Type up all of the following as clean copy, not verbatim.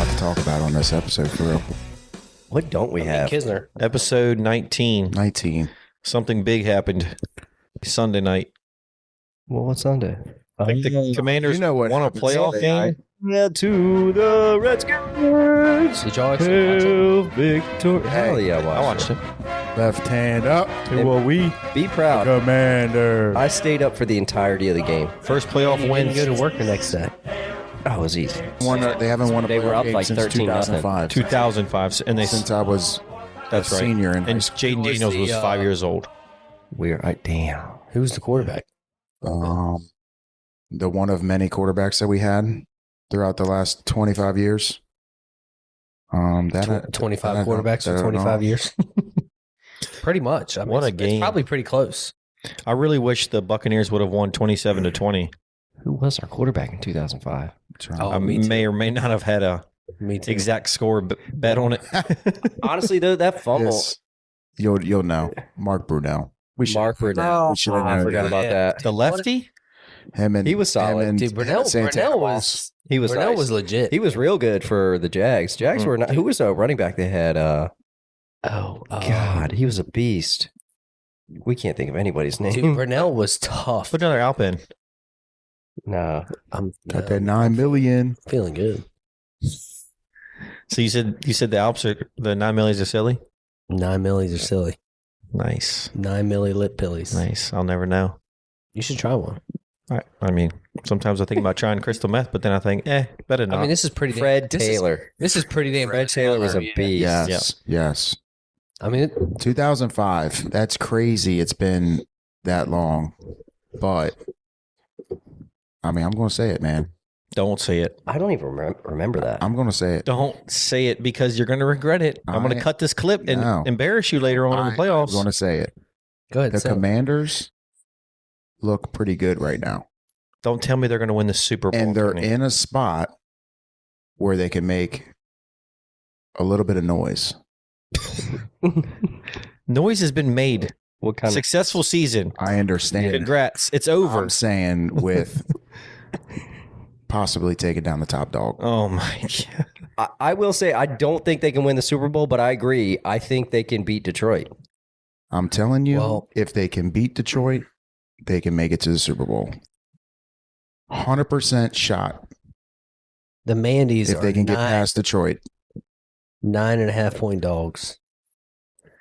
lot to talk about on this episode, for real. What don't we have? Kisner. Episode 19. 19. Something big happened Sunday night. Well, what's Sunday? I think the Commanders won a playoff game. Yeah, to the Redskins. Did y'all actually watch it? Victory. Hell yeah, I watched it. Left hand up to what we Be proud. Commander. I stayed up for the entirety of the game. First playoff When win. you go to work the next day. Oh, it was easy. They haven't won a They were playoff up game like since 13-0. 2005. 2005. And they Since I was that's a right. senior in high And school. Jaden was Daniels was the, 5 years old. Damn. Who's the quarterback? The one of many quarterbacks that we had throughout the last 25 years. 25 quarterbacks in 25 years. Pretty much. I mean, What a it's game. probably pretty close. I really wish the Buccaneers would have won 27-20. Who was our quarterback in 2005? Oh, I me too. may or may not have had a Me too. exact score bet on it. Honestly, though, that fumble. Yes. You'll know. Mark Brunell. We should. Mark Brunell. We should have I known forgot that. about that. The lefty? Him and He was solid. him and Dude, Brunell Santana was He was Brunell nice. was legit. He was real good for the Jags. Jags were not. Who was a running back they had? God, he was a beast. We can't think of anybody's name. Dude, Brunell was tough. Put another Alpin. No. I'm got that $9 million. feeling good. So you said the Alps are the 9 millions are silly? 9 millis are silly. Nice. 9 milli lip pillies. Nice. I'll never know. You should try one. I mean, sometimes I think about trying crystal meth, but then I think, better not. I mean, this is pretty. Fred this Taylor. This is pretty damn. Fred Taylor was a beast. Yes. I mean, 2005. That's crazy. It's been that long. But, I mean, I'm going to say it, man. Don't say it. I don't even remember that. I'm going to say it. Don't say it because you're going to regret it. I'm going to cut this clip and No. embarrass you later on in the I'm playoffs. going to say it. go ahead. The say it. Commanders look pretty good right now. Don't tell me they're going to win the Super Bowl. And they're Tony. in a spot where they can make a little bit of noise. Noise has been made. What kind Successful season. I understand. Congrats. It's over. I'm saying with possibly taking down the top dog. Oh my God. I will say I don't think they can win the Super Bowl, but I agree. I think they can beat Detroit. I'm telling you, Well- if they can beat Detroit, they can make it to the Super Bowl. 100% shot The Mandy's if they can get past Detroit. 9.5 point dogs.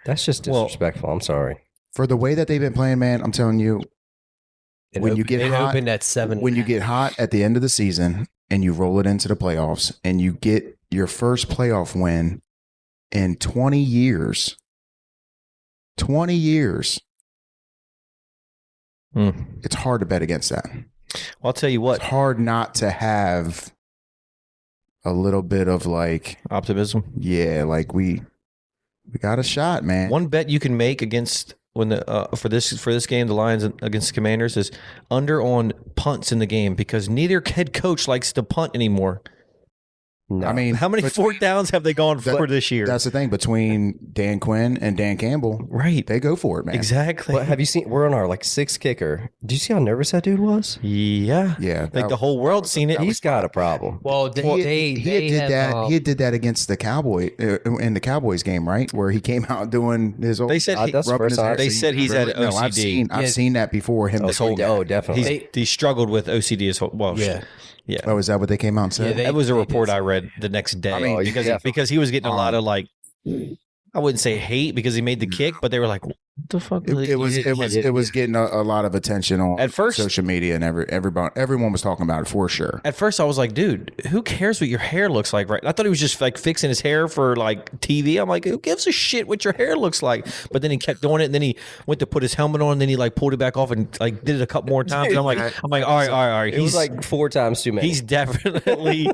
That's just disrespectful. I'm sorry. For the way that they've been playing, man, I'm telling you, when you get it hot, opened at 7. when you get hot at the end of the season and you roll it into the playoffs and you get your first playoff win in 20 years, 20 years, it's hard to bet against that. I'll tell you what. It's hard not to have a little bit of like, Optimism. yeah, like we got a shot, man. One bet you can make against when the for this game, the Lions against the Commanders is under on punts in the game because neither head coach likes to punt anymore. No. I mean, How many fourth downs have they gone for this year? That's the thing between Dan Quinn and Dan Campbell. Right. They go for it, man. Exactly. But have you seen? We're on our sixth kicker. Do you see how nervous that dude was? Yeah. Yeah, Like the whole world's seen it. He's got a problem. Well, He did that against the Cowboy in the Cowboys game, right? Where he came out doing his old. They said that's the rubbing first his time. hair. They said he's had No, OCD. I've seen that before. Him. This whole Oh, definitely. he struggled with OCD as well. Yeah. Yeah. Oh, is that what they came out and said? Yeah, That was a they report did. I read the next day I mean, because he was getting a lot of like, I wouldn't say hate because he made the kick, but they were like, "What the fuck?" It was getting a lot of attention on At first- social media and everyone was talking about it for sure. At first, I was like, "Dude, who cares what your hair looks like?" Right? I thought he was just like fixing his hair for like TV. I'm like, "Who gives a shit what your hair looks like?" But then he kept doing it, and then he went to put his helmet on, and then he like pulled it back off and like did it a couple more times. And I'm like, all right. It was like 4 times too many. He's definitely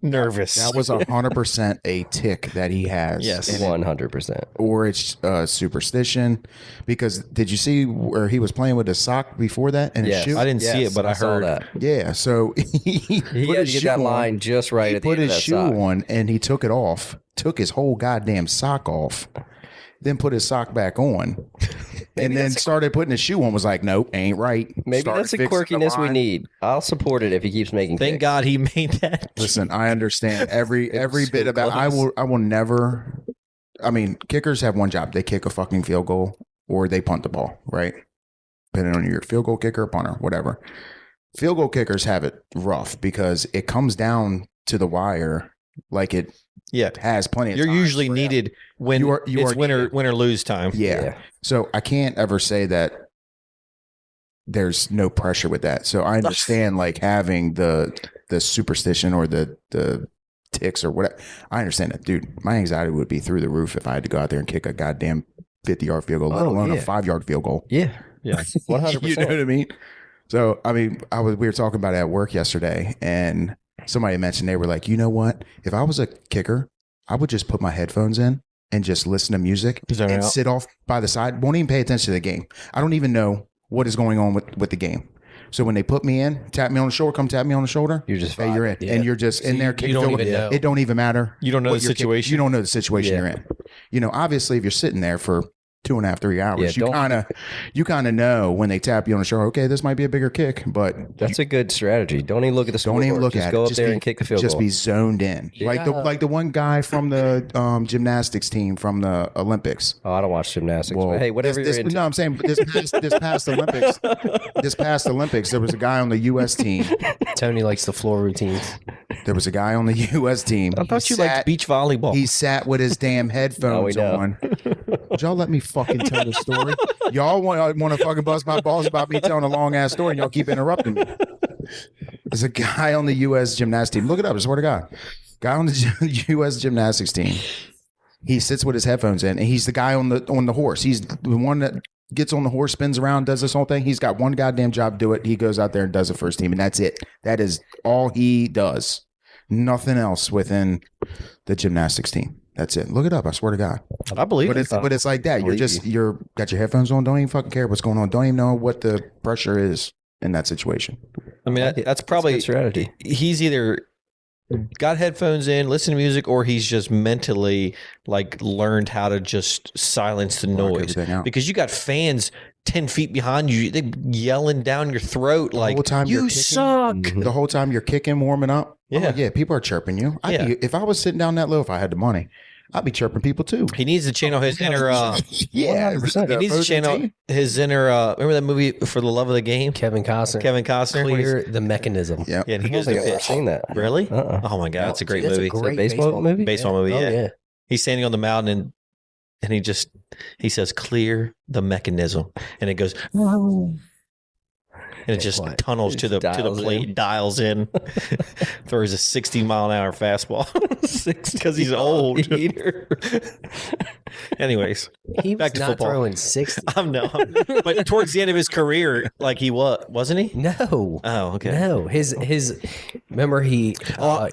nervous. That was 100% a tick that he has. Yes. And 100%. or it's superstition. Because did you see where he was playing with his sock before that and his Yes. shoe? I didn't see it, but I saw heard that. Yeah, so he He put had his to get shoe that on. line just right He at the put end of his that shoe sock. on and he took it off. Took his whole goddamn sock off. Then put his sock back on. and then started putting his shoe on. Was like, nope, ain't right. Maybe Started that's the fixing quirkiness we line. need. I'll support it if he keeps making. Thank kicks. God he made that. Listen, I understand every so bit about. close. I will never. I mean, kickers have one job: they kick a fucking field goal or they punt the ball, right? Depending on your field goal kicker, punter, whatever. Field goal kickers have it rough because it comes down to the wire, like it has plenty of You're time usually for needed when You it's are win needed. or lose time. Yeah. So I can't ever say that there's no pressure with that. So I understand like having the superstition or the ticks or whatever. I understand that, dude. My anxiety would be through the roof if I had to go out there and kick a goddamn 50-yard field goal, let alone a 5-yard field goal. Yeah, Yeah. 100%. You know what I mean? So I mean, we were talking about it at work yesterday, and somebody mentioned they were like, you know what? If I was a kicker, I would just put my headphones in and just listen to music Zone and out. sit off by the side. Won't even pay attention to the game. I don't even know what is going on with the game. So when they put me in, tap me on the shoulder, come tap me on the shoulder. You're just hey, you're in, yeah. and you're just in there. you don't kicking even field goal. know. It don't even matter. You don't know what the you're kicking. situation. You don't know the situation Yeah. you're in. You know, obviously, if you're sitting there for 2.5, 3 hours, Yeah, you kind of know when they tap you on the shoulder. Okay, this might be a bigger kick, but That's a good strategy. Don't even look at the scoreboard. don't even look just at go it. up Just there be, and kick the field just goal. be zoned in, like the one guy from the gymnastics team from the Olympics. Oh, I don't watch gymnastics. Well, but hey, whatever this, you're into. no, I'm saying this past Olympics, there was a guy on the U.S. team. Tony likes the floor routines. There was a guy on the U.S. team. I thought He you liked sat- beach volleyball. He sat with his damn headphones know. on. Would y'all let me fucking tell the story? Y'all want to fucking bust my balls about me telling a long ass story, and y'all keep interrupting me. There's a guy on the U.S. gymnastics team. Look it up. I swear to God. Guy on the U.S. gymnastics team. He sits with his headphones in, and he's the guy on the horse. He's the one that gets on the horse, spins around, does this whole thing. He's got one goddamn job to do it. He goes out there and does it for his team, and that's it. That is all he does. Nothing else within the gymnastics team. That's it. Look it up. I swear to God. I believe But it's like that. You're got your headphones on. Don't even fucking care what's going on. Don't even know what the pressure is in that situation. I mean, that's probably a good strategy. He's either got headphones in, listen to music, or he's just mentally like learned how to just silence the noise. everything out. Because you got fans 10 feet behind you, they yelling down your throat like, whole time you're you kicking? suck. The whole time you're kicking, warming up. Yeah. Yeah. People are chirping you. Yeah. If I was sitting down that low, if I had the money, I'd be chirping people too. He needs to channel his inner. Yeah. 100%. He needs to channel his inner. Remember that movie For the Love of the Game? Kevin Costner. Kevin Costner. when he's- Clear the mechanism. Yeah. Yeah, and he I goes don't to think I've ever fish. seen that. Really? Uh-uh. Oh my god, that's a great That's movie. great baseball movie? Baseball movie. Oh, Yeah. yeah. He's standing on the mountain and he says, "Clear the mechanism," and it goes. And it just Quiet. tunnels to the Dials plate, in. dials in, throws a 60-mile-an-hour fastball because he's old. Anyways, He Back was to not football. throwing 60. but towards the end of his career, like he wasn't he? No. Oh, okay. No. His remember he cut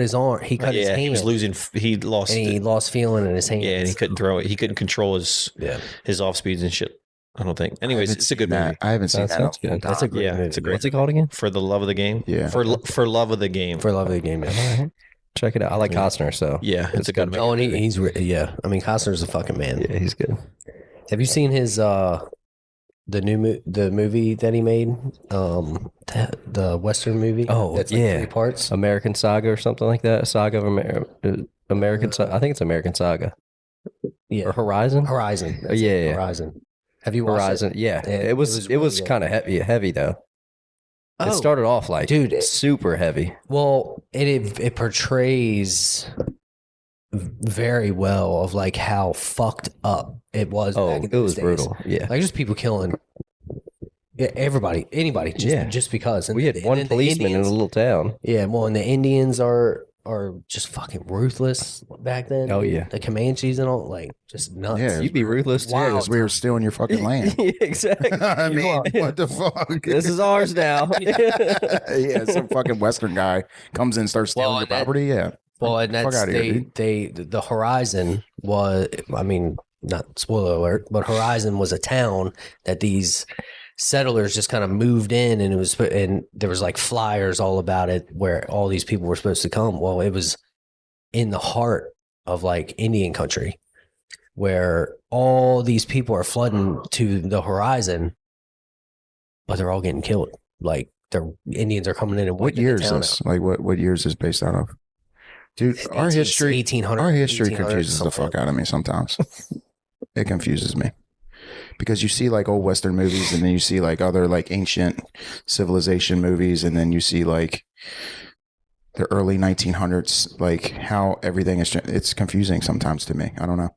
his arm, he cut his Yeah, hand. he was losing. He lost. and he lost feeling in his hand. Yeah, and he couldn't throw it. He couldn't control his off speeds and shit. I don't think. Anyways, it's a good movie. I haven't seen That that. sounds good. That's a great Yeah, movie. it's a great. What's it called again? For the love of the game. Yeah. For love of the game. For Love of the Game. Yeah. Check it out. I like Costner, so Yeah, it's a good movie. Oh, and yeah. I mean, Costner's a fucking man. yeah, he's good. Have you seen his the movie that he made? The Western movie. Oh, that's yeah. 3 parts. American Saga or something like that. Saga of American Saga. I think it's American Saga Yeah, or Horizon. Horizon. That's Yeah, it, yeah. Horizon. Have you watched Horizon. Yeah, Yeah, it was really kind of heavy though. Oh. It started off like Dude, super heavy. Well, it portrays very well of like how fucked up it was. Oh, back in it those was days. brutal. Yeah, Like just people killing anybody, just because. And we had and one then the policeman in a Indians- little town. Yeah, well, and the Indians are just fucking ruthless back then. Oh, yeah. the Comanches and all, like just nuts. Yeah. You'd be ruthless too. Yeah, 'cause we were stealing your fucking land. Yeah, exactly. I mean, what the fuck? This is ours now. Yeah, some fucking Western guy comes in and starts stealing Well, your that- property. Yeah. Well, and Fuck that's outta here, dude. the Horizon was. I mean, not spoiler alert, but Horizon was a town that these settlers just kind of moved in, and there was like flyers all about it where all these people were supposed to come. Well, it was in the heart of like Indian country, where all these people are flooding to the horizon, but they're all getting killed. Like the Indians are coming in and What wiping year the is town this? out. Like what year is this based out of? Dude, our 18- history 1800, our history 1800, confuses the something. fuck out of me sometimes. It confuses me. Because you see like old Western movies and then you see like other like ancient civilization movies and then you see like the early 1900s, like how everything is, it's confusing sometimes to me. I don't know.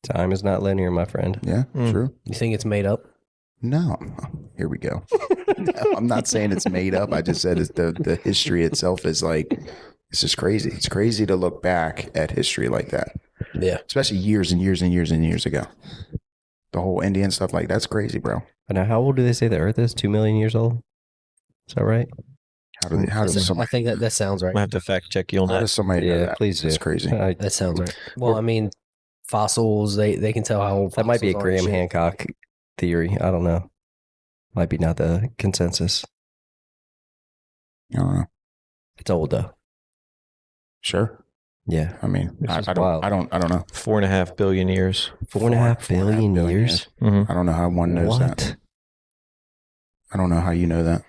Time is not linear, my friend. Yeah, true. You think it's made up? No, here we go. No, I'm not saying it's made up. I just said it's the history itself is like, it's just crazy. It's crazy to look back at history like that, Yeah. especially years and years and years and years ago. The whole Indian stuff, like that's crazy, bro. But now, how old do they say the Earth is? 2 million years old? Is that right? How does I somebody, think that sounds right. I have to fact check you on how that. does somebody know Yeah, that? please do. It's crazy. That sounds right. Well, I mean, fossils, they can tell how old That might be a fossils are and Graham shit. Hancock theory. I don't know. Might be not the consensus. I don't know. It's old though. Sure. Yeah. I mean, It's just I wild. don't know. 4.5 billion years. 4.5 billion years. Mm-hmm. I don't know how one knows that. What? I don't know how you know that.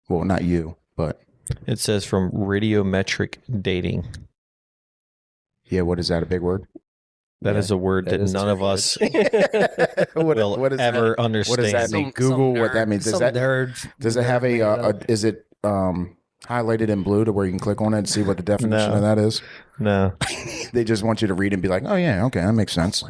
Well, not you, but It says from radiometric dating. yeah. What is that? A big word? That is Yeah, a word that is none two of us What, will is ever that? understand. What does that mean? Google what that means. Does that nerd? does it have is it highlighted in blue to where you can click on it and see what the definition No. of that is? No. They just want you to read and be like, oh yeah, okay, that makes sense.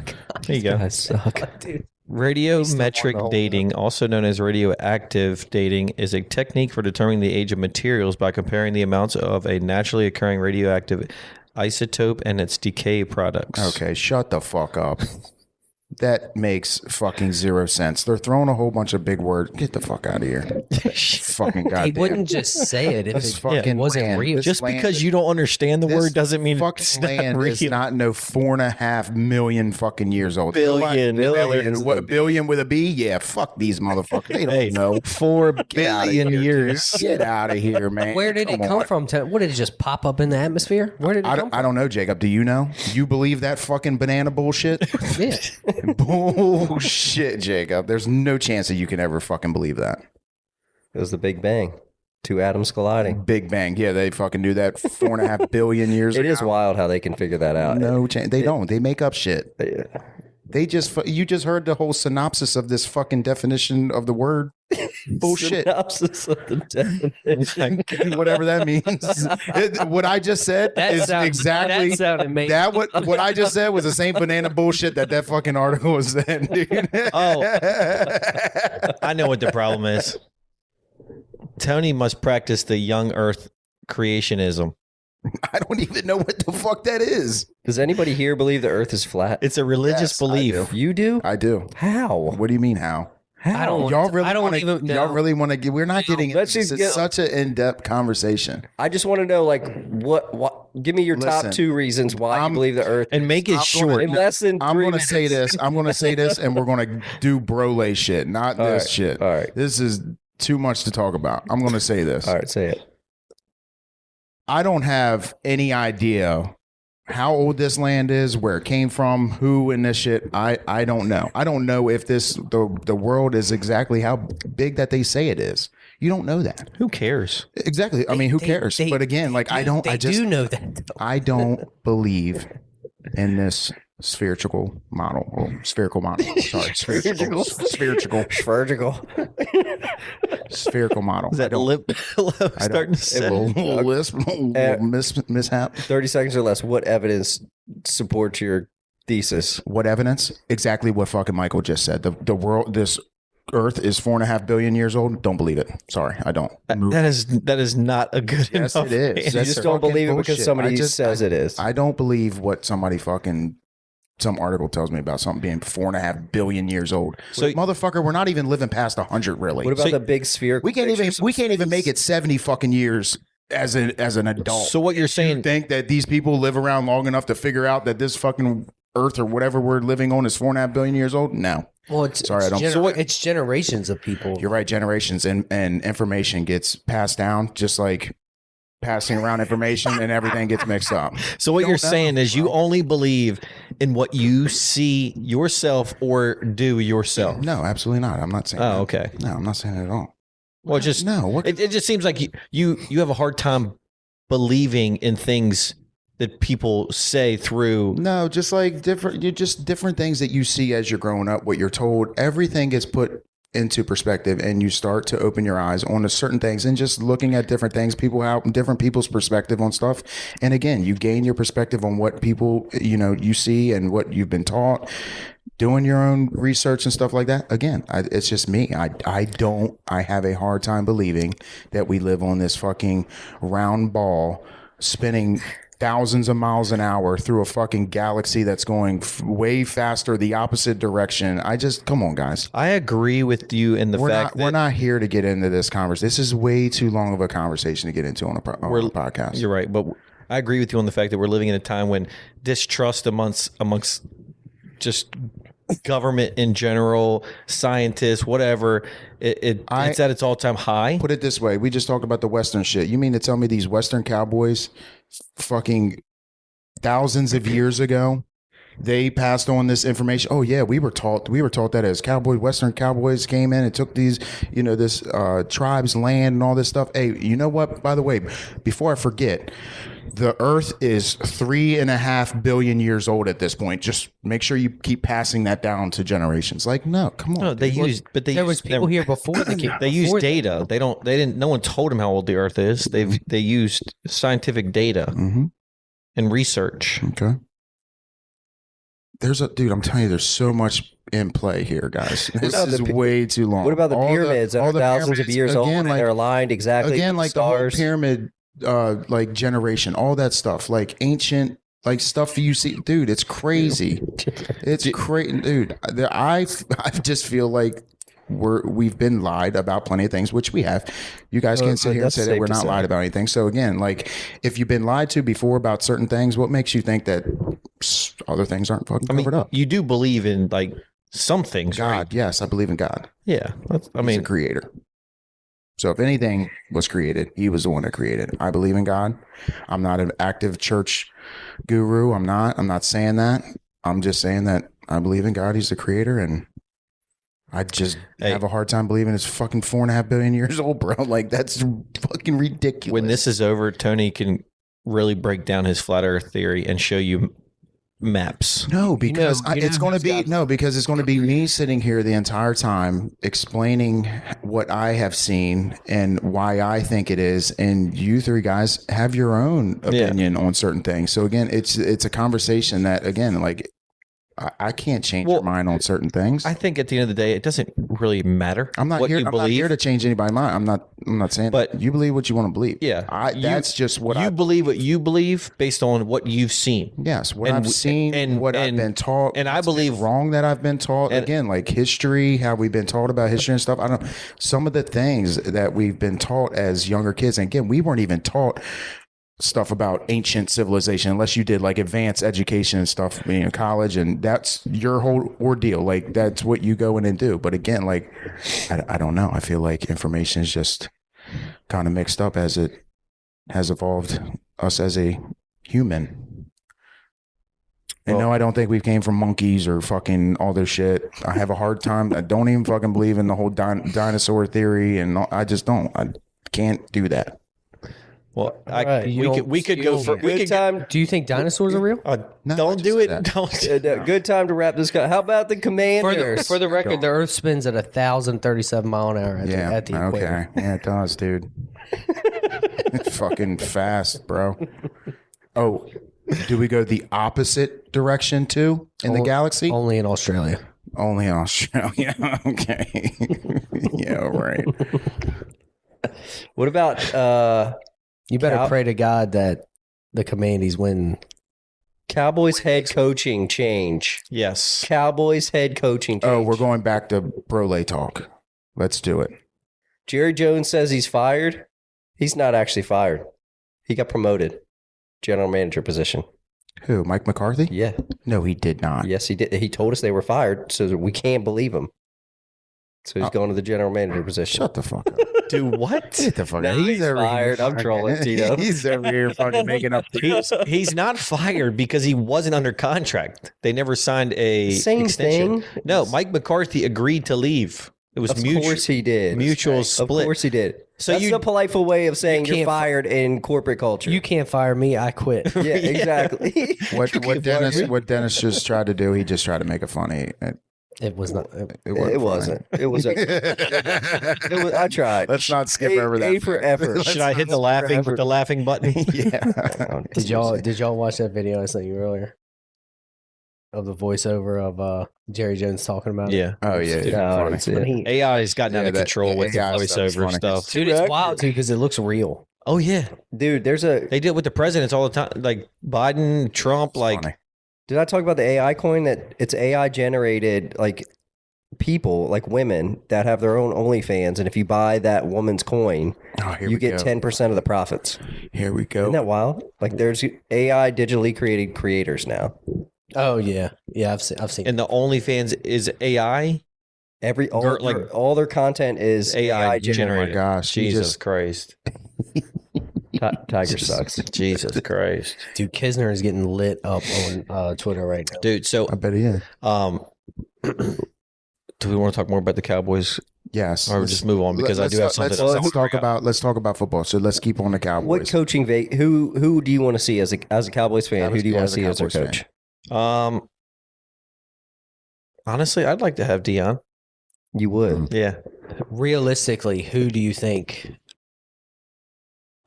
There you go. Guys suck. Dude. Radiometric dating, also known as radioactive dating, is a technique for determining the age of materials by comparing the amounts of a naturally occurring radioactive isotope and its decay products. Okay, shut the fuck up. That makes fucking zero sense. They're throwing a whole bunch of big words. Get the fuck out of here. Fucking He goddamn. wouldn't just say it if This it fucking wasn't land, real. this Just land- because you don't understand the this word doesn't mean fucking it's not land real. is not no 4.5 million fucking years old. Billion. Billion. What, billion with a B? Yeah, fuck these motherfuckers. They don't Hey, know. 4 Get outta billion here, years. Get out of here, man. Where did it come on. from? What did it just pop up in the atmosphere? Where did it come I don't know, Jacob. Do you know? You believe that fucking banana bullshit? from? Yeah. Bullshit, Jacob. There's no chance that you can ever fucking believe that. It was the Big Bang. 2 atoms colliding. Big Bang. Yeah, they fucking knew that 4.5 billion years It ago. is wild how they can figure that out. No chance. They don't. They make up shit. Yeah. They just, you just heard the whole synopsis of this fucking definition of the word. Bullshit. Synopsis of the definition. Whatever that means. What I just said is exactly That sounded amazing. that. What I just said was the same banana bullshit that fucking article was saying, dude. Oh. I know what the problem is. Tony must practice the young earth creationism. I don't even know what the fuck that is. Does anybody here believe the Earth is flat? It's a religious Yes, I belief. do. You do? I do. How? What do you mean how? I don't. Y'all really I don't want even. to. Y'all really want to get. We're not getting. let's It's just get- such an in-depth conversation. I just want to know, like, what give me your Listen, top 2 reasons why you believe the Earth And make it I'm short. in less than 3 I'm going to minutes. say this. I'm going to say this, and we're going to do Brolay shit, not All this right, shit. all right. This is too much to talk about. I'm going to say this. All right, say it. I don't have any idea how old this land is, where it came from, who in this shit. I don't know. I don't know if the world is exactly how big that they say it is. You don't know that. Who cares? Exactly. I mean, who cares? But again, like I don't. They I just do know that. Though. I don't believe in this spherical model. Or spherical model. Sorry, spherical model. Is that I don't- lip I don't- starting to a say? little lisp, little mishap. 30 seconds or less. What evidence supports your thesis? What evidence? Exactly what fucking Michael just said. The world, this Earth is 4.5 billion years old. Don't believe it. Sorry, I don't. That is not a good Yes, enough it is. You answer. That's just don't fucking believe it because bullshit. somebody says it is. I don't believe what somebody fucking. Some article tells me about something being 4.5 billion years old. So- Motherfucker, we're not even living past 100, really. What about So- the big sphere? We can't even make it 70 fucking years as an adult. So what you're you saying? think that these people live around long enough to figure out that this fucking Earth or whatever we're living on is 4.5 billion years old? No. Well, it's, Sorry, I don't- So what- it's generations of people. You're right. Generations and information gets passed down just like passing around information and everything gets mixed up. So what Don't you're know, saying is you bro. only believe in what you see yourself or do yourself. No, absolutely not. I'm not saying that. Oh, okay. No, I'm not saying it at all. Well, just No, what? it just seems like you have a hard time believing in things that people say through. No, just like different things that you see as you're growing up, what you're told, everything gets put into perspective and you start to open your eyes on to certain things and just looking at different things, different people's perspective on stuff. And again, you gain your perspective on what people, you see and what you've been taught, doing your own research and stuff like that. Again, it's just me. I have a hard time believing that we live on this fucking round ball spinning thousands of miles an hour through a fucking galaxy that's going way faster the opposite direction. Come on, guys. I agree with you in the fact that we're not here to get into this conversation. This is way too long of a conversation to get into on a podcast. You're right, but I agree with you on the fact that we're living in a time when distrust amongst just government in general, scientists, whatever, it's at its all-time high. Put it this way. We just talked about the Western shit. You mean to tell me these Western cowboys fucking thousands of years ago, they passed on this information? Oh yeah, we were taught that as Western cowboys came in and took these, this tribe's land and all this stuff. Hey, you know what? By the way, before I forget, the Earth is 3.5 billion years old at this point. Just make sure you keep passing that down to generations. Like, no, come on. No, there was people here before they used data. No one told them how old the Earth is. They used scientific data and research. Okay. Dude, I'm telling you, there's so much in play here, guys. This is way too long. What about the pyramids that are thousands of years old and like, they're aligned exactly? Again, like stars. the whole pyramid, like generation, all that stuff, like ancient, like stuff you see, dude. It's crazy. It's crazy, dude. I just feel like we've been lied about plenty of things, which we have. You guys can't sit here and say that we're not lied about anything. So again, like if you've been lied to before about certain things, what makes you think that other things aren't fucking covered up? You do believe in like some things, God, right? yes, I believe in God. Yeah, He's a creator. So if anything was created, he was the one that created. I believe in God. I'm not an active church guru. I'm not saying that. I'm just saying that I believe in God. He's the creator, and I just have a hard time believing it's fucking 4.5 billion years old, bro. Like, that's fucking ridiculous. When this is over, Tony can really break down his flat earth theory and show you maps. No, because it's going to be me sitting here the entire time explaining what I have seen and why I think it is, and you three guys have your own opinion on certain things. So again, it's a conversation that, again, like, I can't change your mind on certain things. I think at the end of the day, it doesn't really matter. I'm not here to change anybody's mind. I'm not saying but that. You believe what you want to believe. Yeah. That's just what you believe what you believe based on what you've seen. Yes, what I've seen and what I've been taught. And I believe wrong that I've been taught. Again, like history, how we've been taught about history and stuff. Some of the things that we've been taught as younger kids. And again, we weren't even taught stuff about ancient civilization unless you did like advanced education and stuff in college, and that's your whole ordeal. Like, that's what you go in and do. But again, like, I don't know. I feel like information is just kind of mixed up as it has evolved us as a human. And no, I don't think we came from monkeys or fucking all this shit. I have a hard time. I don't even fucking believe in the whole dinosaur theory, and I just don't. I can't do that. Well, we could go for good time. Do you think dinosaurs are real? No, don't do it. Don't. Good time to wrap this. How about the commanders? For the record, the Earth spins at 1,037 mile an hour at the equator. Okay. Yeah, it does, dude. It's fucking fast, bro. Oh, do we go the opposite direction too in the galaxy? Only in Australia. Only in Australia. Okay. Yeah, right. What about you better pray to God that the Commandees win. Cowboys head coaching change? Yes. Cowboys head coaching change. Oh, we're going back to Brolay talk. Let's do it. Jerry Jones says he's fired. He's not actually fired. He got promoted. General manager position. Who? Mike McCarthy? Yeah. No, he did not. Yes, he did. He told us they were fired, so we can't believe him. So he's going to the general manager position. Shut the fuck up. Do what? Get the fuck No, out. he's over fired. here I'm trolling, fucking- Tito. He's over here fucking making up. He's not fired because he wasn't under contract. They never signed a Same extension. thing. No, Mike McCarthy agreed to leave. It was Of course he did. mutual Of split. course he did. So That's you- the politeful way of saying you're can't fi- fired in corporate culture. You can't fire me. I quit. yeah, exactly. What Dennis just tried to do, he just tried to make it funny. It was not. It wasn't. It was. It was. I tried. Let's not skip over that. A for effort. Should I hit the laughing button? Yeah. Did y'all watch that video I sent you earlier of the voiceover of Jerry Jones talking about it? Yeah. Oh yeah. No, I Funny. didn't see it. When he- AI has gotten out Yeah, of that control with the AI stuff's voiceover funny. stuff. Dude, it's wild too because it looks real. Oh yeah, Dude, there's a. they do it with the presidents all the time, like Biden, Trump. Like Funny. Did I talk about the AI coin? That it's AI generated, like people, like women that have their own OnlyFans, and if you buy that woman's coin, Oh, here you we get go. 10% of the profits. Here we go. Isn't that wild? Like there's AI digitally created creators now. Oh yeah, yeah. I've seen. and the OnlyFans is AI. All their content is AI Oh generated. my gosh. you Jesus just- Christ. Tiger sucks. Jesus Christ. Dude, Kisner is getting lit up on Twitter right now. Dude, so I bet he is. do we want to talk more about the Cowboys Yes. or just move on because I do have something else. Let's talk about football. So let's keep on the Cowboys. What coaching? Who do you want to see as a Cowboys fan? Who do you want to see as their Cowboys coach? Honestly, I'd like to have Dion. You would. Yeah. Realistically, who do you think?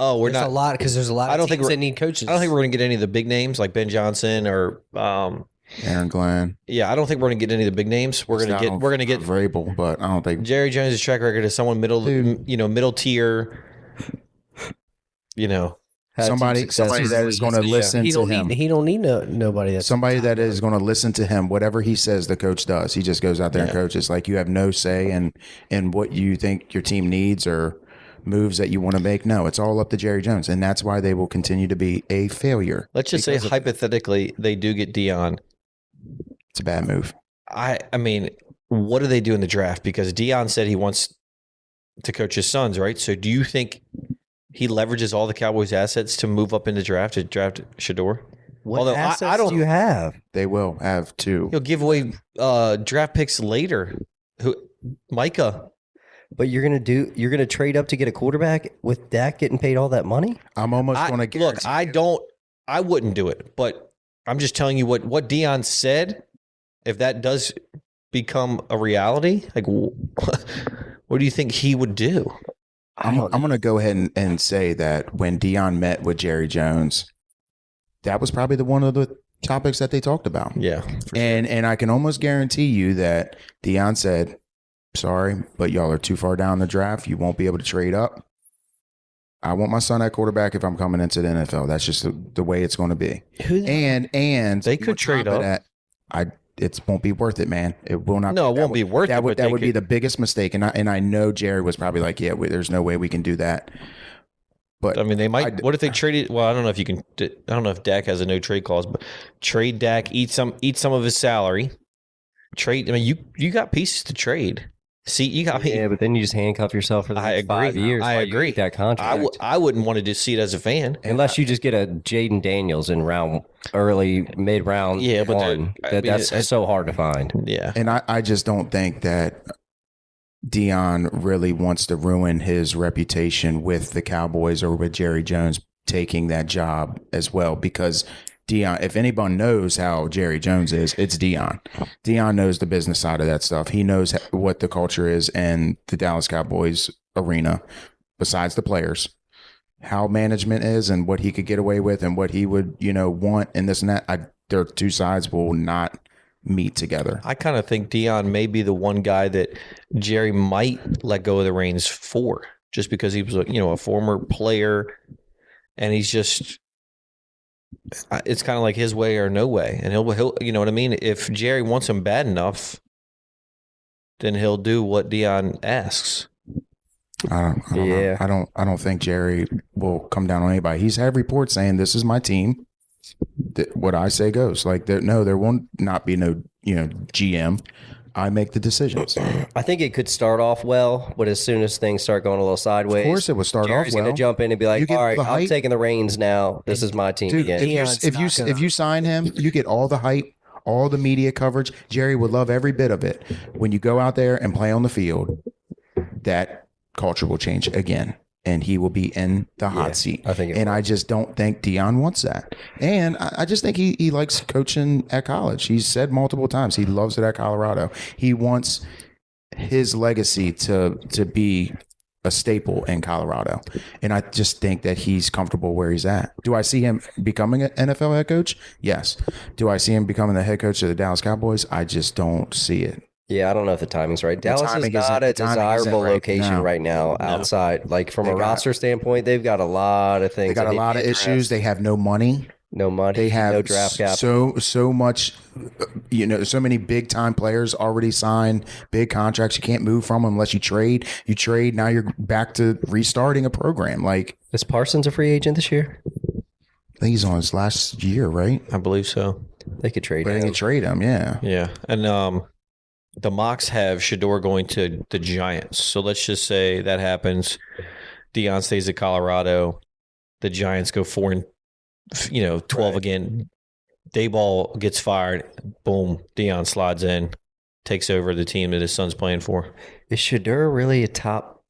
Oh, we're There's not. a lot because there's a lot. I Of don't think teams we're- that need coaches. I don't think we're going to get any of the big names like Ben Johnson or. Aaron Glenn. Yeah, I don't think we're going to get any of the big names. We're going to get Vrabel, but I don't think Jerry Jones' track record is someone middle, middle tier. Had some somebody successes. that is going to listen he to don't him. need. He don't need nobody. That's Somebody that is going to listen to him. Whatever he says, the coach does. He just goes out there and coaches. Like you have no say in what you think your team needs or moves that you want to make. No, it's all up to Jerry Jones, and that's why they will continue to be a failure. Let's just say hypothetically they do get Dion. It's a bad move. I mean, what do they do in the draft? Because Dion said he wants to coach his sons, right? So do you think he leverages all the Cowboys' assets to move up in the draft to draft Shador? What Although assets I don't, do you have? They will have two. he'll give away draft picks later. Micah. But you're gonna trade up to get a quarterback with Dak getting paid all that money? I'm almost going to Look, I wouldn't do it, but I'm just telling you what Dion said. If that does become a reality, like what do you think he would do? I'm going to go ahead and say that when Dion met with Jerry Jones, that was probably one of the topics that they talked about. Yeah. And I can almost guarantee you that Dion said, sorry, but y'all are too far down the draft. You won't be able to trade up. I want my son at quarterback if I'm coming into the NFL. That's just the way it's going to be. And They could on top trade of up. that, it won't be worth it, man. It will not. No, it won't be worth it, but That they would be could- the biggest mistake. And I know Jerry was probably like, yeah, there's no way we can do that. But I mean, they might. What if they traded? Well, I don't know if you can. I don't know if Dak has a no trade clause, but trade Dak, eat some of his salary. Trade. I mean, you got pieces to trade. See, you got. Yeah, but then you just handcuff yourself for the I next 5 agree. years. I while you agree. get that contract. I wouldn't want to just see it as a fan. Unless you just get a Jaden Daniels in mid round. Yeah, but one. I mean, That's so hard to find. Yeah. And I just don't think that Dion really wants to ruin his reputation with the Cowboys or with Jerry Jones taking that job as well, because Dion, if anyone knows how Jerry Jones is, it's Dion. Dion knows the business side of that stuff. He knows what the culture is in the Dallas Cowboys arena, besides the players, how management is and what he could get away with and what he would, want and this and that. Their two sides will not meet together. I kind of think Dion may be the one guy that Jerry might let go of the reins for, just because he was a former player, and he's just. It's kind of like his way or no way, and he'll you know what I mean. If Jerry wants him bad enough, then he'll do what Dion asks. I don't think Jerry will come down on anybody. He's had reports saying this is my team. What I say goes. Like there won't not be no GM. I make the decisions. I think it could start off well, but as soon as things start going a little sideways, Of course, it will start Jerry's off well. going to jump in and be You like, get "All right, the I'm hype. taking the reins now. This is my team Dude, again." if you sign him, you get all the hype, all the media coverage. Jerry would love every bit of it. When you go out there and play on the field, that culture will change again, and he will be in the hot seat. I think it I just don't think Deion wants that. And I just think he likes coaching at college. He's said multiple times he loves it at Colorado. He wants his legacy to be a staple in Colorado. And I just think that he's comfortable where he's at. Do I see him becoming an NFL head coach? Yes. Do I see him becoming the head coach of the Dallas Cowboys? I just don't see it. Yeah, I don't know if the timing's right. Dallas is timing not a isn't- the timing isn't desirable right. location No. right now outside. Like from a roster standpoint, they've got a lot of things. They got that a need lot to of be issues. addressed. They have no money. No money. They have no draft capital. so much, so many big time players already signed big contracts. You can't move from them unless you trade. You trade. Now you're back to restarting a program. Like, Is Parsons a free agent this year? I think he's on his last year, right? I believe so. They could trade But they him. can trade him. Yeah. Yeah. And the mocks have Shador going to the Giants. So let's just say that happens. Deion stays at Colorado. The Giants go 4-12 again. Dayball gets fired. Boom. Deion slides in, takes over the team that his son's playing for. Is Shador really a top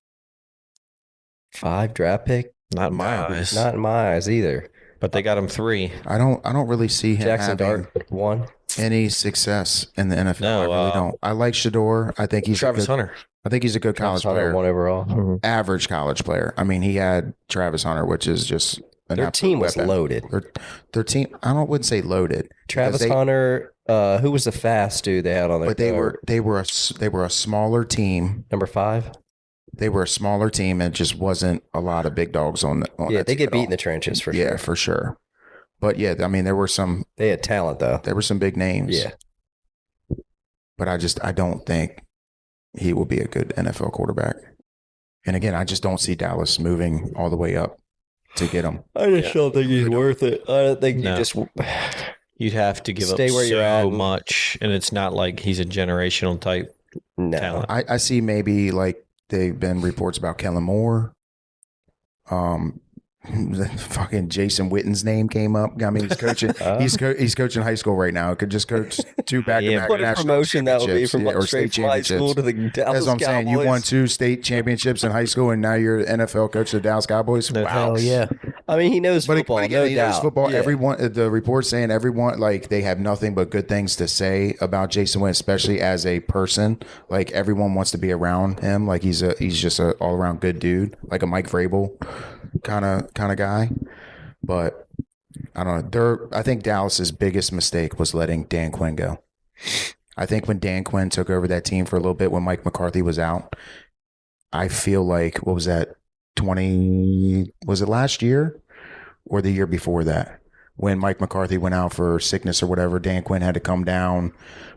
5 draft pick? Not in my No, eyes. Not in my eyes either. But they got him 3. I don't really see him Jackson having Dart 1. any success in the NFL. No, I really don't. I like Shador. I think he's Travis a good, Hunter. I think he's a good college Hunter, player. 1 overall. Average college player. I mean, he had Travis Hunter, which is just an Their absolute team was weapon. loaded. Their team. wouldn't say loaded. Travis because they- Hunter, who was the fast dude they had on their but they were a smaller team. number 5? They were a smaller team, and just wasn't a lot of big dogs on the. On Yeah, that they team get at beat all. in the trenches for Yeah, sure. for sure. But yeah, I mean, there were some They had talent though. big names. Yeah. But I don't think he will be a good NFL quarterback. And again, I just don't see Dallas moving all the way up to get him. I just don't think he's worth it. I don't think No. you just You'd have to give Stay up where you're at so and- much. And it's not like he's a generational type no. talent. I see maybe like they've been reports about Kellen Moore. Fucking Jason Witten's name came up. I mean, he's coaching. He's coaching high school right now. Could just coach 2 back-to-back What a national promotion that would be championships, from or straight state from high school to the Dallas That's what I'm saying. You Cowboys. won 2 state championships in high school, and now you're NFL coach of the Dallas Cowboys. No, Wow. Hell yeah. I mean, he knows But football, again, no he knows doubt. football. Yeah. Everyone, the report's saying everyone, like, they have nothing but good things to say about Jason Witten, especially as a person. Like, everyone wants to be around him. Like, he's just a all around good dude, like a Mike Vrabel kind of guy. But I don't know. I think Dallas's biggest mistake was letting Dan Quinn go. I think when Dan Quinn took over that team for a little bit, when Mike McCarthy was out, I feel like, what was that? Was it last year or the year before that? When Mike McCarthy went out for sickness or whatever, Dan Quinn had to come down.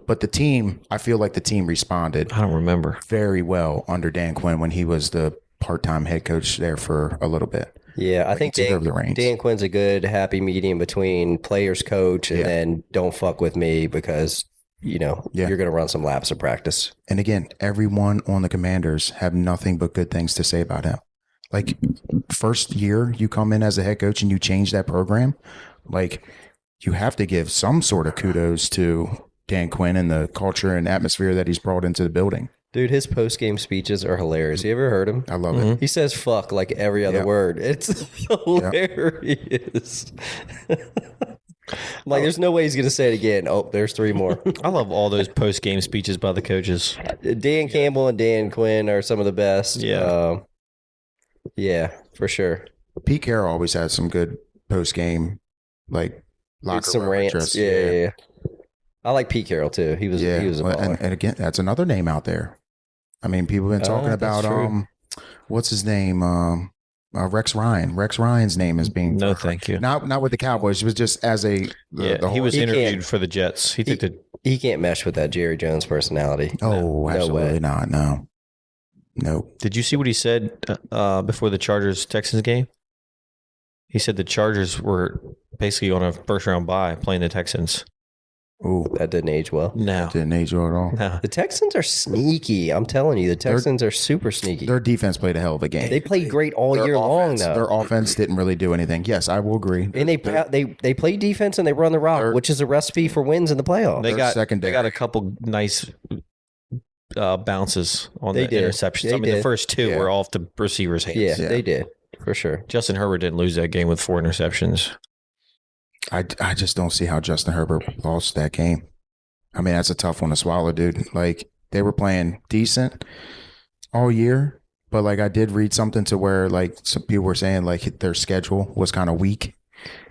But the team, I feel like the team responded I don't remember. very well under Dan Quinn when he was the part-time head coach there for a little bit. Yeah, I think he took over the reins. Dan Quinn's a good happy medium between players coach and Yeah. then don't fuck with me because you're going to run some laps of practice. And again, everyone on the Commanders have nothing but good things to say about him. Like, first year you come in as a head coach and you change that program, like, you have to give some sort of kudos to Dan Quinn and the culture and atmosphere that he's brought into the building. Dude, his post-game speeches are hilarious. You ever heard him? I love it. He says fuck like every other Yeah. word. It's hilarious. Like, there's no way he's going to say it again. Oh, there's 3 more. I love all those post game speeches by the coaches. Dan Campbell and Dan Quinn are some of the best. Yeah. Yeah, for sure. Pete Carroll always had some good post game, like, locker Some room rants. address. Yeah. I like Pete Carroll too. He was a Well, baller. and again, that's another name out there. I mean, people have been talking that's about true. what's his name? Rex Ryan. Rex Ryan's name is being No, thank you. not with the Cowboys. It was just as a Yeah, the he whole- was He interviewed can't- for the Jets. He took the He can't mesh with that Jerry Jones personality. Oh, No absolutely way. not. No. Did you see what he said before the Chargers Texans game? He said the Chargers were basically on a first round bye playing the Texans. Ooh, That didn't age well. No. didn't age well at all. No. The Texans are sneaky. I'm telling you, the Texans are super sneaky. Their defense played a hell of a game. They played great all Their year long, offense- though. Their offense didn't really do anything. Yes, I will agree. And they play defense and they run the rock, which is a recipe for wins in the playoffs. They got secondary. they got a couple nice bounces on They the did. interceptions. They I mean, the did. first two Yeah. were off the receiver's hands. Yeah, Yeah. they did for sure. Justin Herbert didn't lose that game with 4 interceptions. I just don't see how Justin Herbert lost that game. I mean, that's a tough one to swallow, dude. Like, they were playing decent all year, but like I did read something to where like some people were saying like their schedule was kind of weak,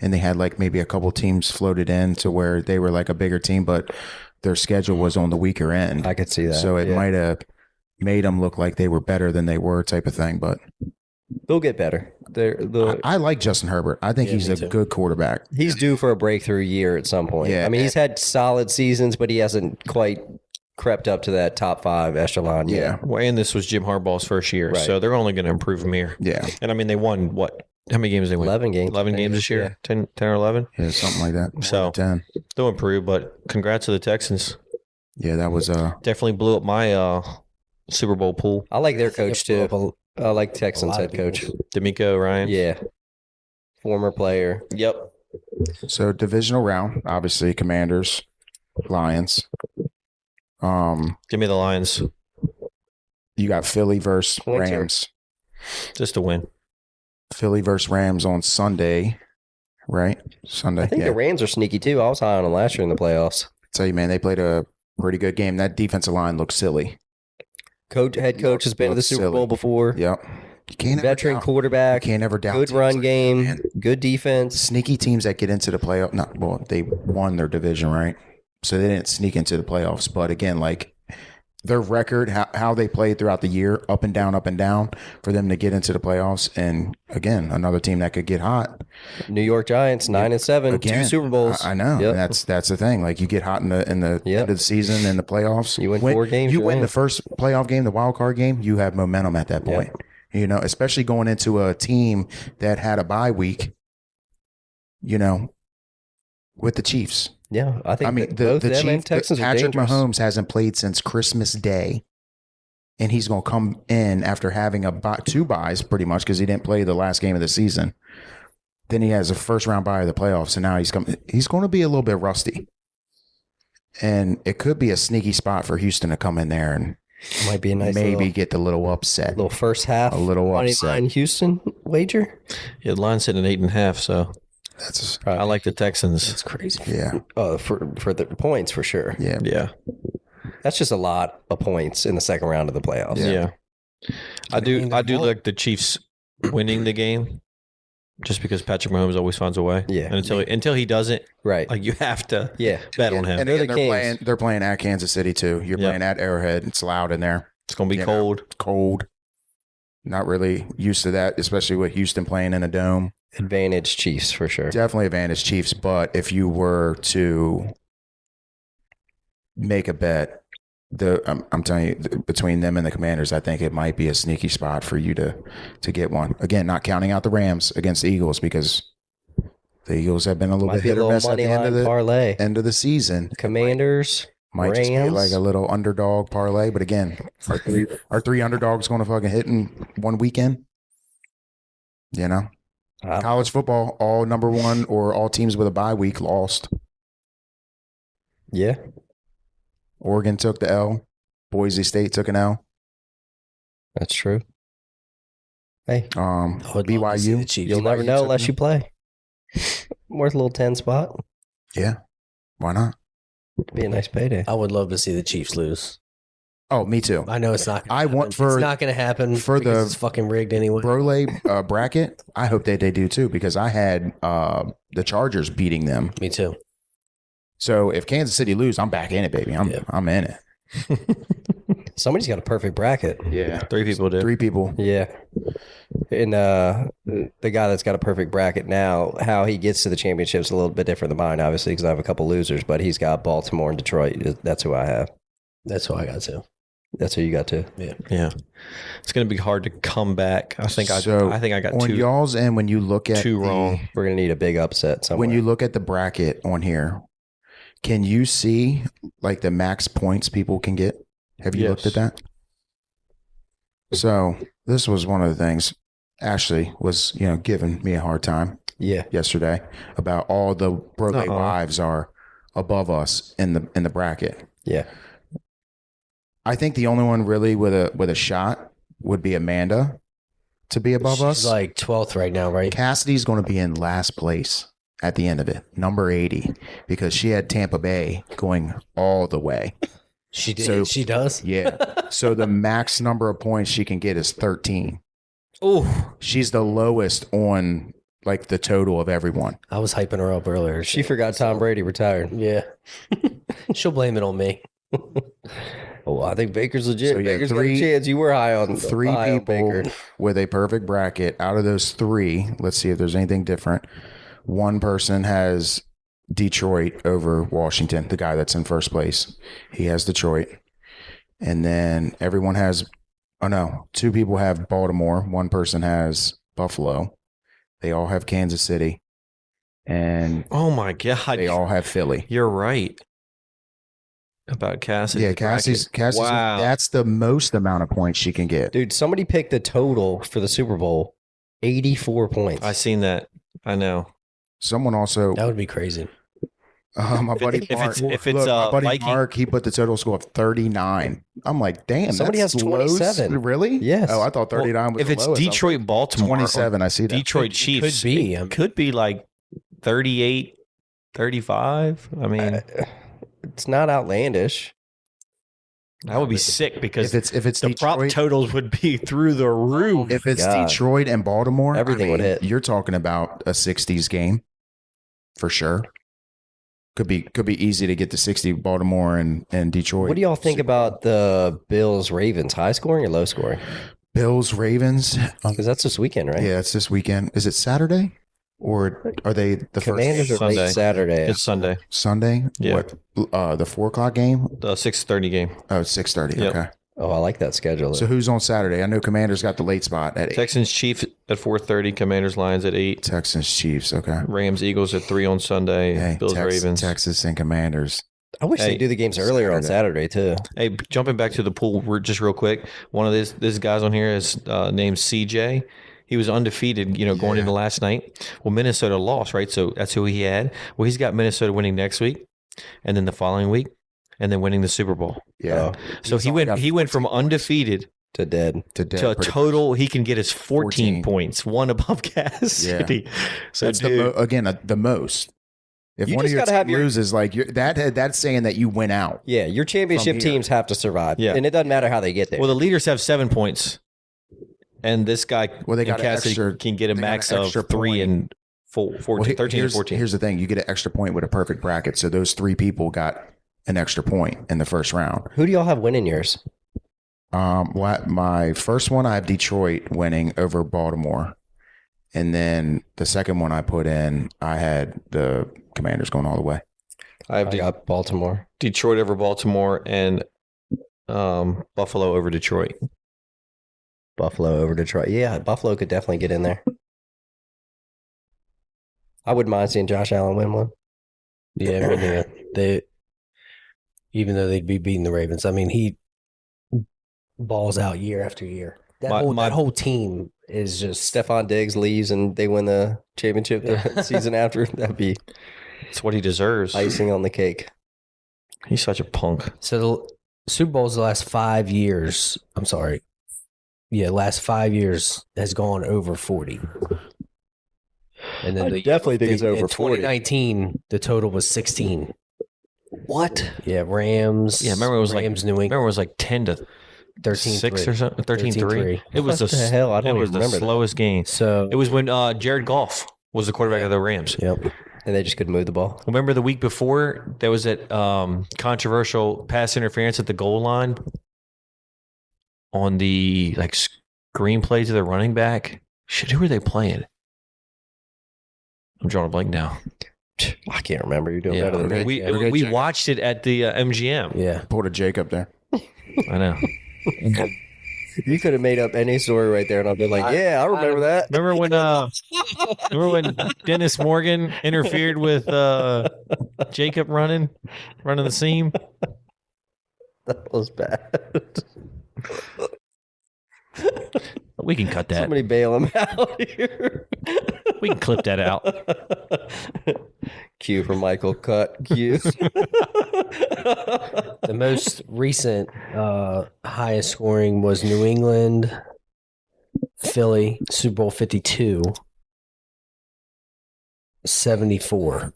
and they had like maybe a couple teams floated in to where they were like a bigger team, but their schedule was on the weaker end. I could see that. So it Yeah. might have made them look like they were better than they were, type of thing. But They'll get better. I like Justin Herbert. I think Yeah, he's me a too. good quarterback. He's due for a breakthrough year at some point. Yeah. I mean, he's had solid seasons, but he hasn't quite crept up to that top 5 echelon yet. Yeah. Well, and this was Jim Harbaugh's first year, Right. so they're only going to improve him here. Yeah. And I mean, they won what? How many games they won? 11 games. 11 games this year? Yeah. 10 or 11? Yeah, something like that. More So- than 10. They'll improve, but congrats to the Texans. Yeah, that was Definitely blew up my Super Bowl pool. I like their coach too. I like Texans lot of head coach. D'Amico Ryan. Yeah. Former player. Yep. so divisional round, obviously Commanders, Lions. Give me the Lions You got Philly versus Points are- Rams. just to win. Philly versus Rams on Sunday, right? Sunday. I think yeah. the Rams are sneaky too. I was high on them last year in the playoffs. Tell you, man, they played a pretty good game. That defensive line looked silly. Head coach has been to the Looks Super silly. Bowl before. Yep. You can't ever Veteran doubt- quarterback. You can't ever doubt. Good teams run like game. that, man. Good defense. Sneaky teams that get into the playoff. Not well, they won their division, right? So they didn't sneak into the playoffs. But again, like their record, how they played throughout the year, up and down, for them to get into the playoffs. And again, another team that could get hot. New York Giants 9-7, Again, 2 Super Bowls. I know. Yep. That's the thing. Like you get hot in the Yep. end of the season in the playoffs. You win 4 games, You you're win in. the first playoff game, the wild card game. You have momentum at that point. You know, especially going into a team that had a bye week. You know, with the Chiefs. Yeah, I think I mean, that the both them and Chiefs. Texans are Patrick dangerous. Mahomes hasn't played since Christmas Day. And he's going to come in after having 2 byes pretty much because he didn't play the last game of the season. Then he has a first round bye of the playoffs, and now he's going to be a little bit rusty. And it could be a sneaky spot for Houston to come in there and Might be a nice maybe get the little upset. little first half. A little money upset. line Houston wager. Yeah, the line's sitting at 8.5, so That's I like the Texans. It's crazy. yeah, For the points for sure. yeah. Yeah. That's just a lot of points in the second round of the playoffs. Yeah. I do mean, like the Chiefs winning the game just because Patrick Mahomes always finds a way. Yeah. And until he doesn't, Right. like you have to Yeah. bet on him. And They're again, the they're Kings. playing at Kansas City too. You're Yeah. playing at Arrowhead. It's loud in there. It's going to be You know. cold. Cold. Not really used to that, especially with Houston playing in a dome. Advantage Chiefs for sure. Definitely advantage Chiefs, but if you were to make a bet, I'm telling you, between them and the Commanders, I think it might be a sneaky spot for you to get one. Again, not counting out the Rams against the Eagles because the Eagles have been a little Might bit be a hit or little miss at money the line parlay. end of the season. Commanders. Might just be Rams. like a little underdog parlay, but again, are three underdogs going to fucking hit in one weekend? You know, college football, all number one or all teams with a bye week lost. Yeah. Oregon took the L. Boise State took an L. That's true. Hey, I would love to see the BYU. Chiefs. you'll never BYU know took unless an you play. Worth a little 10 spot. Yeah, why not? Be a nice payday. I would love to see the Chiefs lose. Oh, me too. I know it's not. Gonna I happen. want for- It's not going to happen for because the it's fucking rigged anyway. Brolay bracket. I hope they do too because I had the Chargers beating them. Me too. So if Kansas City lose, I'm back in it, baby. I'm in it. Somebody's got a perfect bracket. Yeah, 3 people did. 3 people. Yeah. And the guy that's got a perfect bracket now, how he gets to the championship is a little bit different than mine, obviously, because I have a couple losers, but he's got Baltimore and Detroit. That's who I have. That's what I got too. That's who you got too. Yeah. It's going to be hard to come back. I think I got on 2 y'all's end when you look at 2 wrong. We're going to need a big upset somewhere. when you look at the bracket on here, Can you see like the max points people can get? Have you looked at that? So this was one of the things Ashley was, giving me a hard time yesterday about all the Brolay wives are above us in the bracket. Yeah. I think the only one really with a shot would be Amanda to be above us. She's like 12th right now, right? Cassidy's going to be in last place at the end of it, number 80, because she had Tampa Bay going all the way. She did. So, she does. Yeah. So the max number of points she can get is 13. Oh, She's the lowest on like the total of everyone. I was hyping her up earlier. She forgot Tom Brady retired. Yeah. She'll blame it on me. Oh, I think Baker's legit. So, yeah, Baker's got a chance. You were high on Three high on people Baker. with a perfect bracket. Out of those three, let's see if there's anything different. One person has Detroit over Washington, the guy that's in first place. He has Detroit. And then everyone has, two people have Baltimore. One person has Buffalo. They all have Kansas City. And oh my God. they all have Philly. You're right about Cassidy. Yeah, Cassie's Wow. that's the most amount of points she can get. Dude, somebody picked the total for the Super Bowl, 84 points. I seen that. I know. Someone also, That would be crazy. my buddy if Mark, it's my buddy Viking- Mark, he put the total score of 39. I'm like, damn, Somebody that's has low. 27. Really? Yes. Oh, I thought 39 was if the it's lowest. Detroit, Baltimore, 27, I see that. Detroit Chiefs, Could be. it could be like 38, 35. I mean, It's not outlandish. that would be sick because if it's the Detroit, prop totals would be through the roof. if it's God. Detroit and Baltimore, Everything would hit. You're talking about a 60s game for sure. Could be easy to get to 60 Baltimore and Detroit. What do y'all think about the Bills Ravens? High scoring or low scoring? Bills Ravens? Because that's this weekend, right? Yeah, it's this weekend. Is it Saturday or are they the Commanders first are late Sunday. Saturday. It's Sunday, Sunday? Yeah. What? The 4 o'clock game? the 6:30 game. Oh, it's 6:30. Yep. Okay. Oh, I like that schedule. So who's on Saturday? I know Commanders got the late spot at 8. Texans Chiefs at 4:30. Commanders Lions at 8. Texans Chiefs. Okay. Rams Eagles at 3 on Sunday. Hey, Bills Ravens. Texas and Commanders. I wish Hey, they'd do the games earlier on Saturday, too. Hey, jumping back to the pool, just real quick. One of this guys on here is named CJ. He was undefeated, going into last night. Well, Minnesota lost, right? So that's who he had. Well, he's got Minnesota winning next week, and then the following week, and then winning the Super Bowl. Yeah. So he went from undefeated To dead. To dead, to a pretty total. He can get his 14 14 points, one above Kansas Yeah. City. So That's dude, the most. If You one of just your gotta have team your- loses, like that's saying that you win out. Yeah, your championship From here. teams have to survive. Yeah. And it doesn't matter how they get there. well, the leaders have 7 points, and this guy, Well, they in got an Kansas City extra- can get a they got max an of extra 3 point. and 14, Well, 13 and 14. Here's the thing: you get an extra point with a perfect bracket. So those 3 people got an extra point in the first round. Who do y'all have winning yours? My first one, I have Detroit winning over Baltimore, and then the second one I put in, I had the Commanders going all the way. I have I got Baltimore. Detroit over Baltimore and Buffalo over Detroit. Buffalo over Detroit. Yeah, Buffalo could definitely get in there. I wouldn't mind seeing Josh Allen win one. Yeah, me neither. Even though they'd be beating the Ravens. I mean, he balls out year after year. That whole team is just Stephon Diggs leaves and they win the championship the season after. That'd be It's what he deserves. icing on the cake. He's such a punk. so the Super Bowls the last 5 years. I'm sorry. Yeah, last 5 years has gone over 40. And then I definitely think it's over in 40. 2019, the total was 16. What? Yeah, Rams. Yeah, remember it was Rams, New Remember England, it was like 10 to 13 6 or something, 13-3. 13-3. It was What the hell? I don't it was even the remember that. slowest game. So It was when Jared Goff was the quarterback of the Rams. yep. And they just couldn't move the ball. Remember the week before there was that controversial pass interference at the goal line on the screenplay to the running back. Shit, who were they playing? I'm drawing a blank now. I can't remember. You're doing better than me. We watched it at the MGM. Yeah. Pulled a Jacob there. I know. You could have made up any story right there, and I've been like, yeah, I remember that. Remember when Dennis Morgan interfered with Jacob running the seam? That was bad. We can cut that. Somebody bail him out here. We can clip that out. Q for Michael. Cut. Q. The most recent highest scoring was New England, Philly, Super Bowl 52, 74.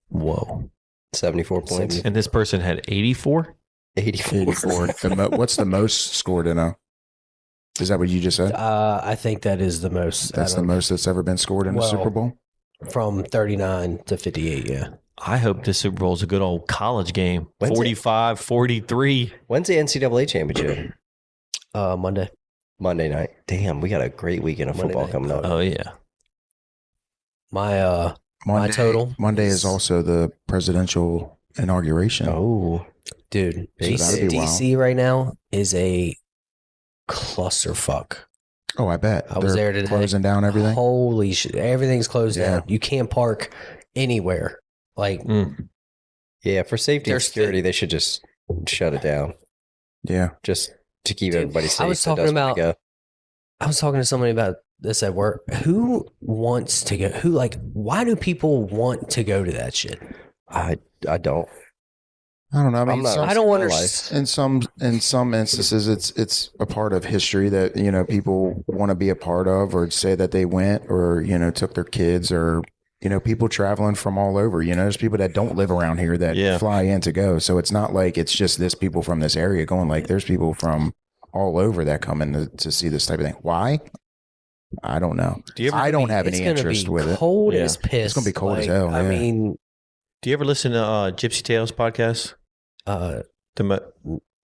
Whoa. 74 points. And this person had 84? 84. What's the most scored in a? Is that what you just said? I think that is the most. That's the most that's ever been scored in a Super Bowl? From 39 to 58, yeah. I hope this Super Bowl is a good old college game. When's 45, 43. When's the NCAA championship? Monday. Monday night. Damn, we got a great weekend of Monday football night. coming up. Oh, yeah. My total. Monday is also the presidential inauguration. Oh, Dude, So that'd be DC right now is a clusterfuck. Oh, I bet. I was They're there today. closing down everything. Holy shit. Everything's closed Yeah. down. You can't park anywhere. Like, yeah. For safety and There's security, they should just shut it down. Yeah. Just to keep Dude, everybody safe. I was that talking doesn't about- go. I was talking to somebody about this at work. Who wants to go? Why do people want to go to that shit? I don't. I don't know. I mean, I'm not- I don't my understand. in some instances, it's a part of history that people want to be a part of, or say that they went, or took their kids, or people traveling from all over. There's people that don't live around here that fly in to go. So it's not like it's just this people from this area going. Like there's people from all over that come in to see this type of thing. Why? I don't know. I don't have any interest with it. Cold Yeah. as piss. It's gonna be cold as hell, I yeah. mean, Do you ever listen to Gypsy Tales podcast? The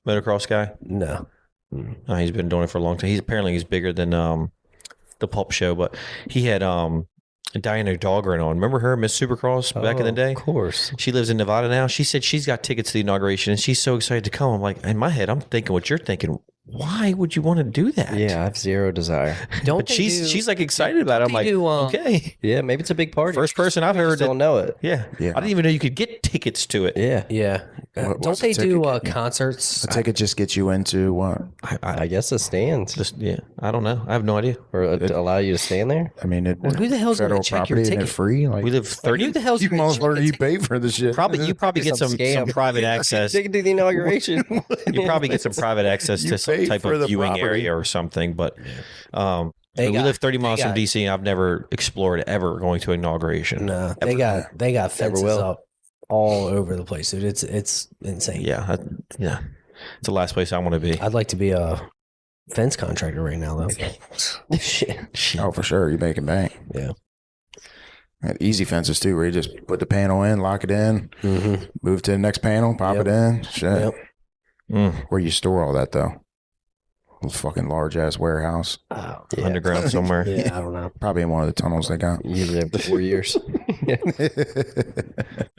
motocross guy? no. Oh, he's been doing it for a long time. He's bigger than the Pulp Show, but he had Diana Dahlgren on. Remember her, Miss Supercross, back in the day? Of course. She lives in Nevada now. She said she's got tickets to the inauguration, and she's so excited to come. I'm like, in my head, I'm thinking what you're thinking. Why would you want to do that? Yeah, I have zero desire. Don't But they she's like excited about it. I'm like, okay. Yeah, maybe it's a big party. First person I've I heard just that. don't know it. Yeah. Yeah. I didn't even know you could get tickets to it. Yeah, Yeah. What's Don't the they ticket do get you? concerts? A ticket just gets you into what? I guess it stands Just I don't know. I have no idea. or to allow you to stand there. I mean, Well, who the hell's gonna federal check your property? Isn't it ticket? free? Like We live 30. Who the hell's you gonna check motherfucker, the you ticket? pay for the shit. You probably get some private access. Ticket to the inauguration. You probably get some private access You to some paid type for of the viewing property. area or something. But They we got- live 30 miles they from got- DC, and I've never explored ever going to inauguration. No, they got fences will. up all over the place, dude. It's insane. Yeah, it's the last place I want to be. I'd like to be a fence contractor right now, though. Shit. Oh, for sure. You're making bank. Yeah. And easy fences too, where you just put the panel in, lock it in, Mm-hmm. move to the next panel, pop Yep. it in. Shit. Yep. Where you store all that though? A fucking large ass warehouse. Oh, Underground somewhere. yeah, I don't know. Probably in one of the tunnels they got. You lived there for 4 years.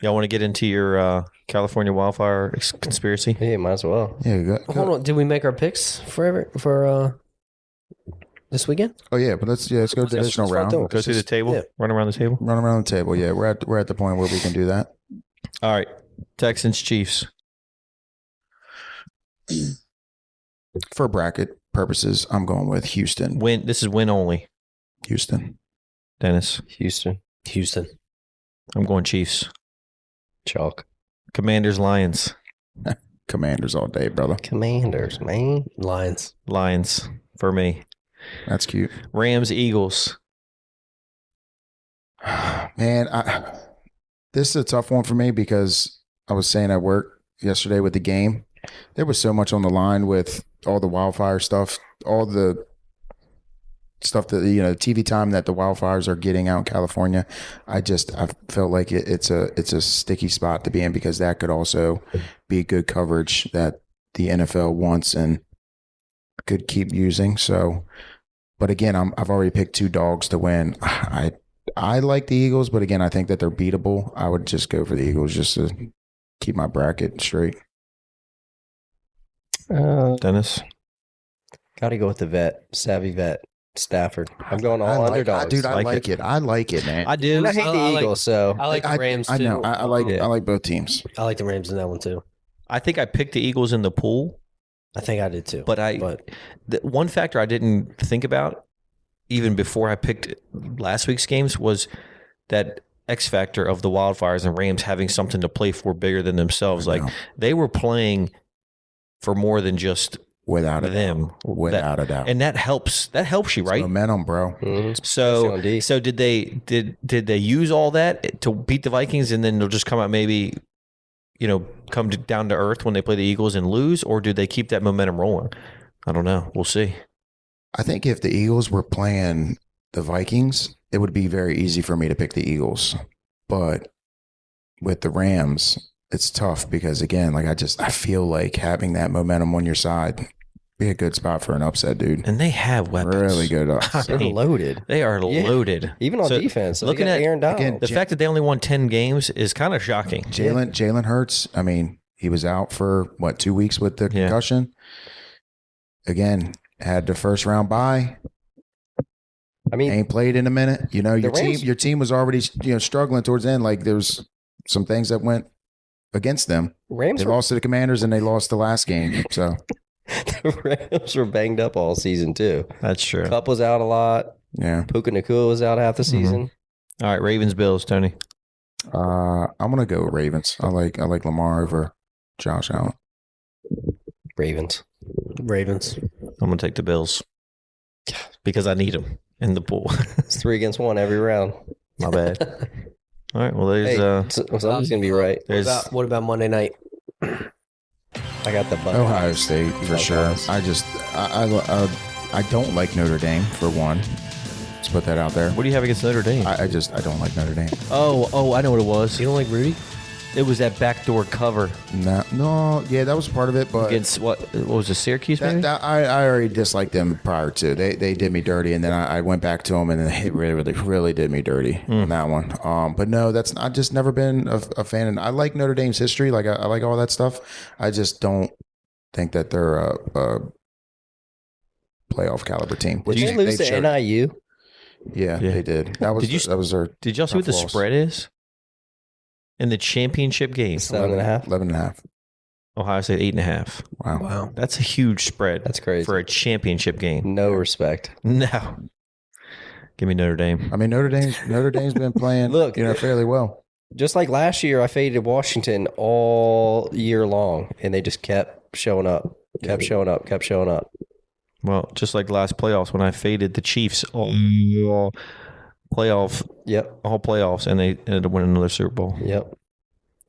Y'all want to get into your California wildfire conspiracy? Yeah, might as well. Yeah, good. Hold on. Did we make our picks for this weekend? Oh yeah, but let's go divisional that's what I'm round. doing. Go through the table, Yeah. run around the table. Run around the table. Yeah, we're at the point where we can do that. All right, Texans, Chiefs. For bracket purposes, I'm going with Houston. Win. This is win only. Houston. Dennis, Houston. I'm going Chiefs. Chalk. Commanders, Lions. Commanders all day, brother. Commanders, man. Lions. Lions for me. That's cute. Rams, Eagles. Man, this is a tough one for me because I was saying at work yesterday with the game, there was so much on the line with all the wildfire stuff, all the stuff that TV time that the wildfires are getting out in California. I felt like it's a sticky spot to be in because that could also be good coverage that the NFL wants and could keep using. So, but again, I've already picked two dogs to win. I like the Eagles, but again, I think that they're beatable. I would just go for the Eagles just to keep my bracket straight. Dennis. Got to go with the vet, savvy vet, Stafford. I'm going I all like, underdogs. dude. I Like like it. I like it, man. I do. And I hate I the like- Eagles, so I like the Rams too. I know. I like. Yeah. I like both teams. I like the Rams in that one too. I think I picked the Eagles in the pool, I think I did too. but the one factor I didn't think about even before I picked last week's games was that X factor of the Wildfires and Rams having something to play for bigger than themselves. Like they were playing for more than just Without a them. doubt. Without a doubt. And that helps. That helps you, It's right? momentum, bro. Especially on D. So did they use all that to beat the Vikings, and then they'll just come out maybe, come down to earth when they play the Eagles and lose, or did they keep that momentum rolling? I don't know. We'll see. I think if the Eagles were playing the Vikings, it would be very easy for me to pick the Eagles. But with the Rams, it's tough because, again, like I feel like having that momentum on your side be a good spot for an upset, dude. And they have weapons. Really good upset. They're loaded. They are loaded. Even on So, defense. So looking looking at- at Aaron Donald. again, The fact that they only won 10 games is kind of shocking. Jalen Hurts, I mean, he was out for, 2 weeks with the Yeah. concussion. Again, had the first round bye. I mean, Ain't played in a minute. Your Rams- your team was already struggling towards the end. Like there's some things that went against them. Rams They were, lost to the Commanders and they lost the last game. So the Rams were banged up all season too. That's true. Cup was out a lot. yeah, Puka Nacua was out half the season. All right, Ravens, Bills, Tony. I'm gonna go Ravens. I like Lamar over Josh Allen. Ravens. Ravens. I'm going to take the Bills because I need them in the pool. It's 3 against 1 every round. My bad. All right, well, there's Hey, somebody's gonna be right. there's What about Monday night? I got the Buckeyes. Ohio State for sure. Buckeyes. I don't like Notre Dame for one. Let's put that out there. what do you have against Notre Dame? I don't like Notre Dame. Oh, I know what it was. You don't like Rudy? It was that backdoor cover No, yeah, that was part of it, but against what was it, Syracuse? Maybe. I already disliked them prior to. They did me dirty, and then I went back to them, and then they really did me dirty on that one. But no, that's I've just never been a fan. And I like Notre Dame's history, like I like all that stuff. I just don't think that they're a playoff caliber team. Did they lose to NIU? Yeah, Yeah. they did. That was that was their Did y'all see what the tough loss. spread is in the championship game? 7.5. 11.5. Ohio State 8.5. Wow. Wow. That's a huge spread. That's crazy. For a championship game. No respect. No. Give me Notre Dame. I mean, Notre Dame's been playing Look, fairly well. Just like last year, I faded Washington all year long, and they just kept showing up, kept showing up. Well, just like the last playoffs when I faded the Chiefs all playoffs, and they ended up winning another Super Bowl. Yep.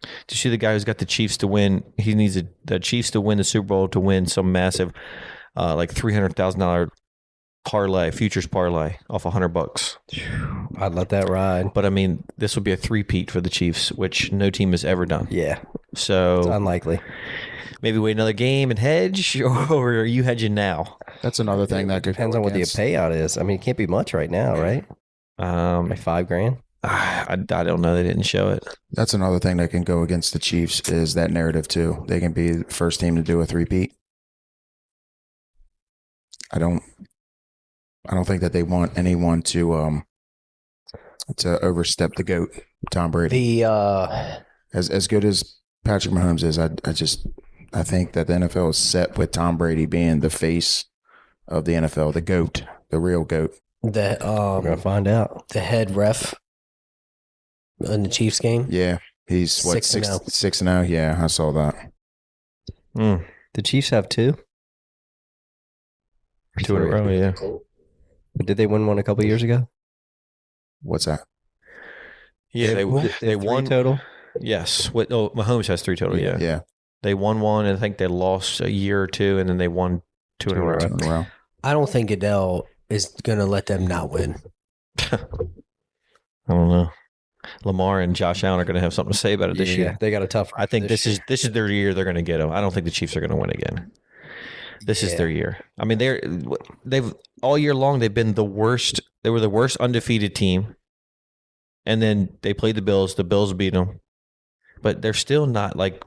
Do you see the guy who's got the Chiefs to win? He needs the Chiefs to win the Super Bowl to win some massive, like $300,000 parlay, futures parlay off $100. I'd let that ride. But I mean, this would be a three-peat for the Chiefs, which no team has ever done. Yeah, So it's unlikely. maybe wait another game and hedge, or are you hedging now? That's another thing that could Depends go on what the against. payout is. I mean, it can't be much right now, right? Like $5,000. I don't know. They didn't show it. That's another thing that can go against the Chiefs is that narrative too. They can be the first team to do a three-peat. I don't think that they want anyone to overstep the GOAT, Tom Brady. The As good as Patrick Mahomes is, I think that the NFL is set with Tom Brady being the face of the NFL, the GOAT, the real GOAT. We're gonna find out. the head ref in the Chiefs game. Yeah, he's what 6-0. 6-0. Yeah, I saw that. The Chiefs have 2. 2 in a row, yeah. Did they win one a couple years ago? What's that? Yeah, they Three won total. Yes. Mahomes has 3 total. Yeah. Yeah, They won one, and I think they lost a year or two, and then they won 2 in a row. 2 in a row. I don't think Goodell is going to let them not win. I don't know. Lamar and Josh Allen are going to have something to say about it this year. They got a tough. I think this is their year. They're going to get them. I don't think the Chiefs are going to win again. This is their year. I mean, they've all year long they've been the worst. They were the worst undefeated team, and then they played the Bills. The Bills beat them, but they're still not like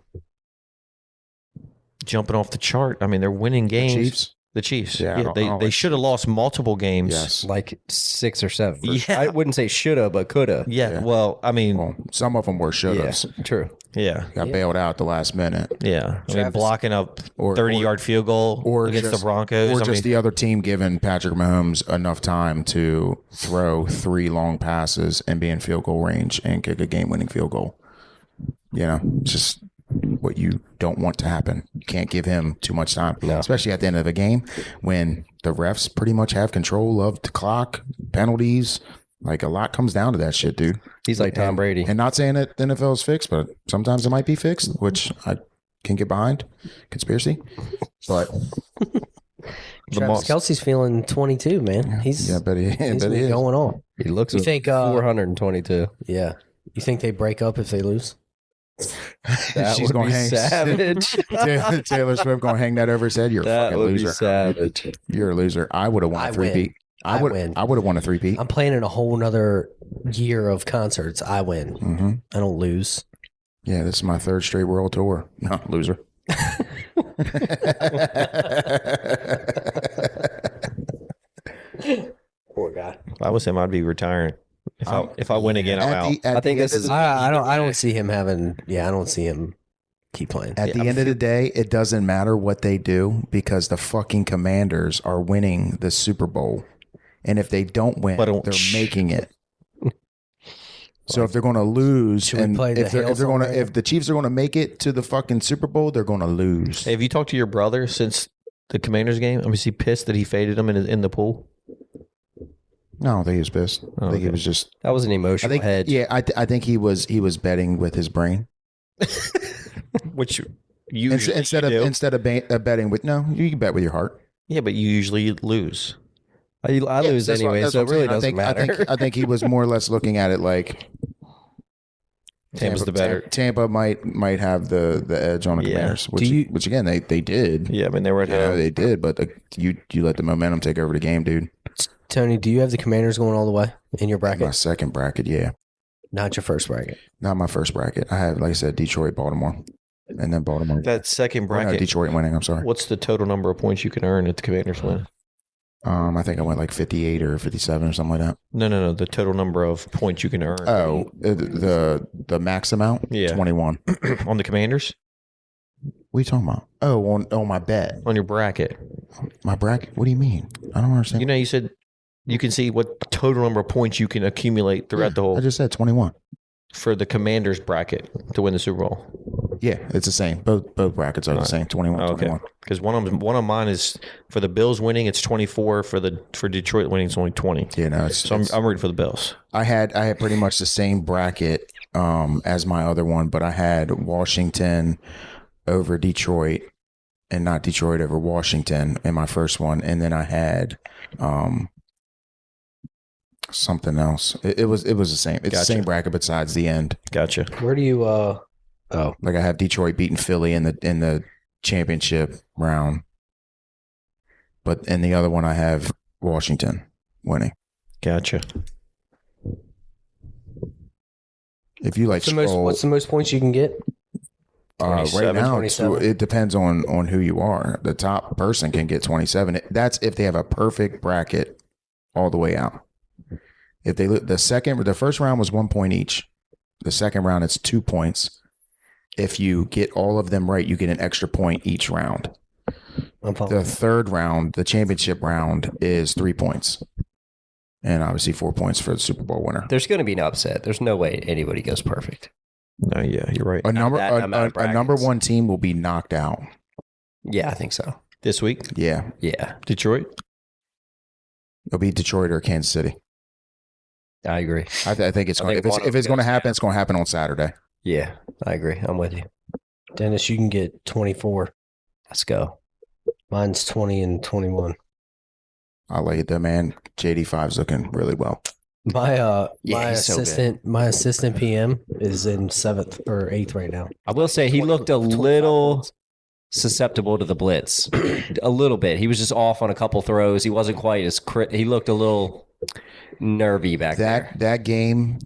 jumping off the chart. I mean, they're winning games. Chiefs. The Chiefs. Yeah, I don't they like- should have lost multiple games. Yes. Like 6 or 7. Yeah. I wouldn't say shoulda, but coulda. Yeah. Well, I mean, Well, some of them were should-haves. True. yeah. Got bailed out the last minute. Yeah. I mean, blocking a Or- 30-yard field goal against the Broncos. Or I just mean, the other team giving Patrick Mahomes enough time to throw 3 long passes and be in field goal range and kick a game-winning field goal. You know, just what you don't want to happen. You can't give him too much time, especially at the end of a game when the refs pretty much have control of the clock, penalties. Like, a lot comes down to that shit, dude. He's like Tom Brady. And not saying that the NFL is fixed, but sometimes it might be fixed, which I can get behind. Conspiracy. But Travis Kelsey's feeling 22, man. He's yeah, but he he's is. going on. He looks You think 422. Yeah. You think they break up if they lose? That She's would gonna be hang savage. Taylor Swift gonna hang that over his head. You're a That fucking would be loser. savage. You're a loser. I would have won I a three-peat. I win. I would have won a three-peat. I'm planning a whole nother year of concerts. I win. Mm-hmm. I don't lose. Yeah, this is my 3rd straight world tour. No, loser. Poor guy. if I was him, I'd be retiring. If I win again, I'm out. I think this is. I don't see him having. Yeah, I don't see him keep playing. At the end of the day, it doesn't matter what they do because the fucking Commanders are winning the Super Bowl. And if they don't win, they're making it. So if they're going to lose, Should we and play if the they're Hail going song to, if the Chiefs are going to make it to the fucking Super Bowl, they're going to lose. Hey, have you talked to your brother since the Commanders game? I mean, is he pissed that he faded him in the pool? No, I don't think he was pissed. I think he was just. That was an I emotional think. hedge. Yeah, I think he was betting with his brain Which you instead of betting with. No, you can bet with your heart. yeah, but you usually lose. I lose That's anyway, what so it I'm really saying. doesn't matter. I think he was more or less looking at it like Tampa's the better. Tampa might have the edge on the Yeah. Commanders, which again they did. Yeah, I mean they were at Yeah, home. they did, but you let the momentum take over the game, dude. Tony, do you have the Commanders going all the way in your My bracket? second bracket, yeah, Not your first bracket. not my first bracket. I have, like I said, Detroit, Baltimore, and then Baltimore. That second No, bracket. Detroit winning. I'm sorry. What's the total number of points you can earn if the Commanders win? I think I went like 58 or 57 or something like that. No. The total number of points you can earn. Oh, the max amount? Yeah. 21. On the Commanders? What are you talking about? Oh, on my bet. On your bracket. My bracket? What do you mean? I don't understand. You know, you said you can see what total number of points you can accumulate throughout the I whole just said 21. for the Commanders bracket to win the Super Bowl. Yeah, it's the same. Both brackets are the same. 21, Oh, okay. 21. Because one of mine is for the Bills winning, it's 24. For Detroit winning, it's only 20. Yeah, no, So I'm rooting for the Bills. I had pretty much the same bracket as my other one, but I had Washington over Detroit and not Detroit over Washington in my first one, and then I had something else. It was the same. It's the Gotcha. same bracket besides the end. Gotcha. Where do you Like I have Detroit beating Philly in the championship round, but in the other one I have Washington winning. Gotcha. If you like scroll, what's the most points you can get? right 27, now, 27. it depends on who you are. The top person can get 27. That's if they have a perfect bracket all the way out. If they the first round was 1 point each. The second round it's 2 points. If you get all of them right, you get an extra point each round. I'm following. The third round, the championship round, is 3 points, and obviously 4 points for the Super Bowl winner. There's going to be an upset. There's no way anybody goes perfect. No, yeah, you're right. A number that amount of a number brackets. one team will be knocked out. Yeah, I think so. This week, Yeah, Yeah, Detroit. it'll be Detroit or Kansas City. I agree. I think it's I going. think one If of it's them going to goes happen, down. it's going to happen on Saturday. Yeah, I agree. I'm with you. Dennis, you can get 24. Let's go. Mine's 20 and 21. I'll let you know, man. JD5's looking really well. My Yeah, he's so good. my assistant PM is in 7th or 8th right now. I will say he looked a 25 little points. susceptible to the blitz. A little bit. He was just off on a couple throws. He wasn't quite as he looked a little nervy back there. That game,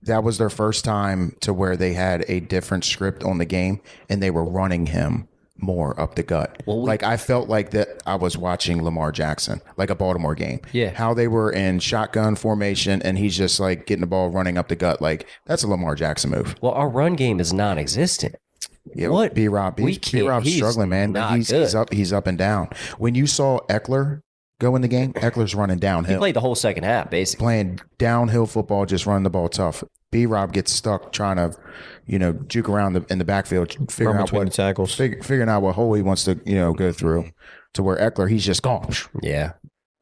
that was their first time to where they had a different script on the game, and they were running him more up the gut. Well, like I felt like that I was watching Lamar Jackson, like a Baltimore game. Yeah. How they were in shotgun formation and he's just like getting the ball running up the gut. Like that's a Lamar Jackson move. Well, our run game is non-existent. Yeah, What? B-Rob, B-Rob's he's struggling, man. not He's good. He's up and down. When you saw Eckler go in the game, Eckler's running He downhill, played the whole second half, basically. playing downhill football, just running the ball tough. B-Rob gets stuck trying to, juke around in the backfield, figuring out between the tackles. figuring out what hole he wants to, go through. To where Eckler, he's just gone. Yeah.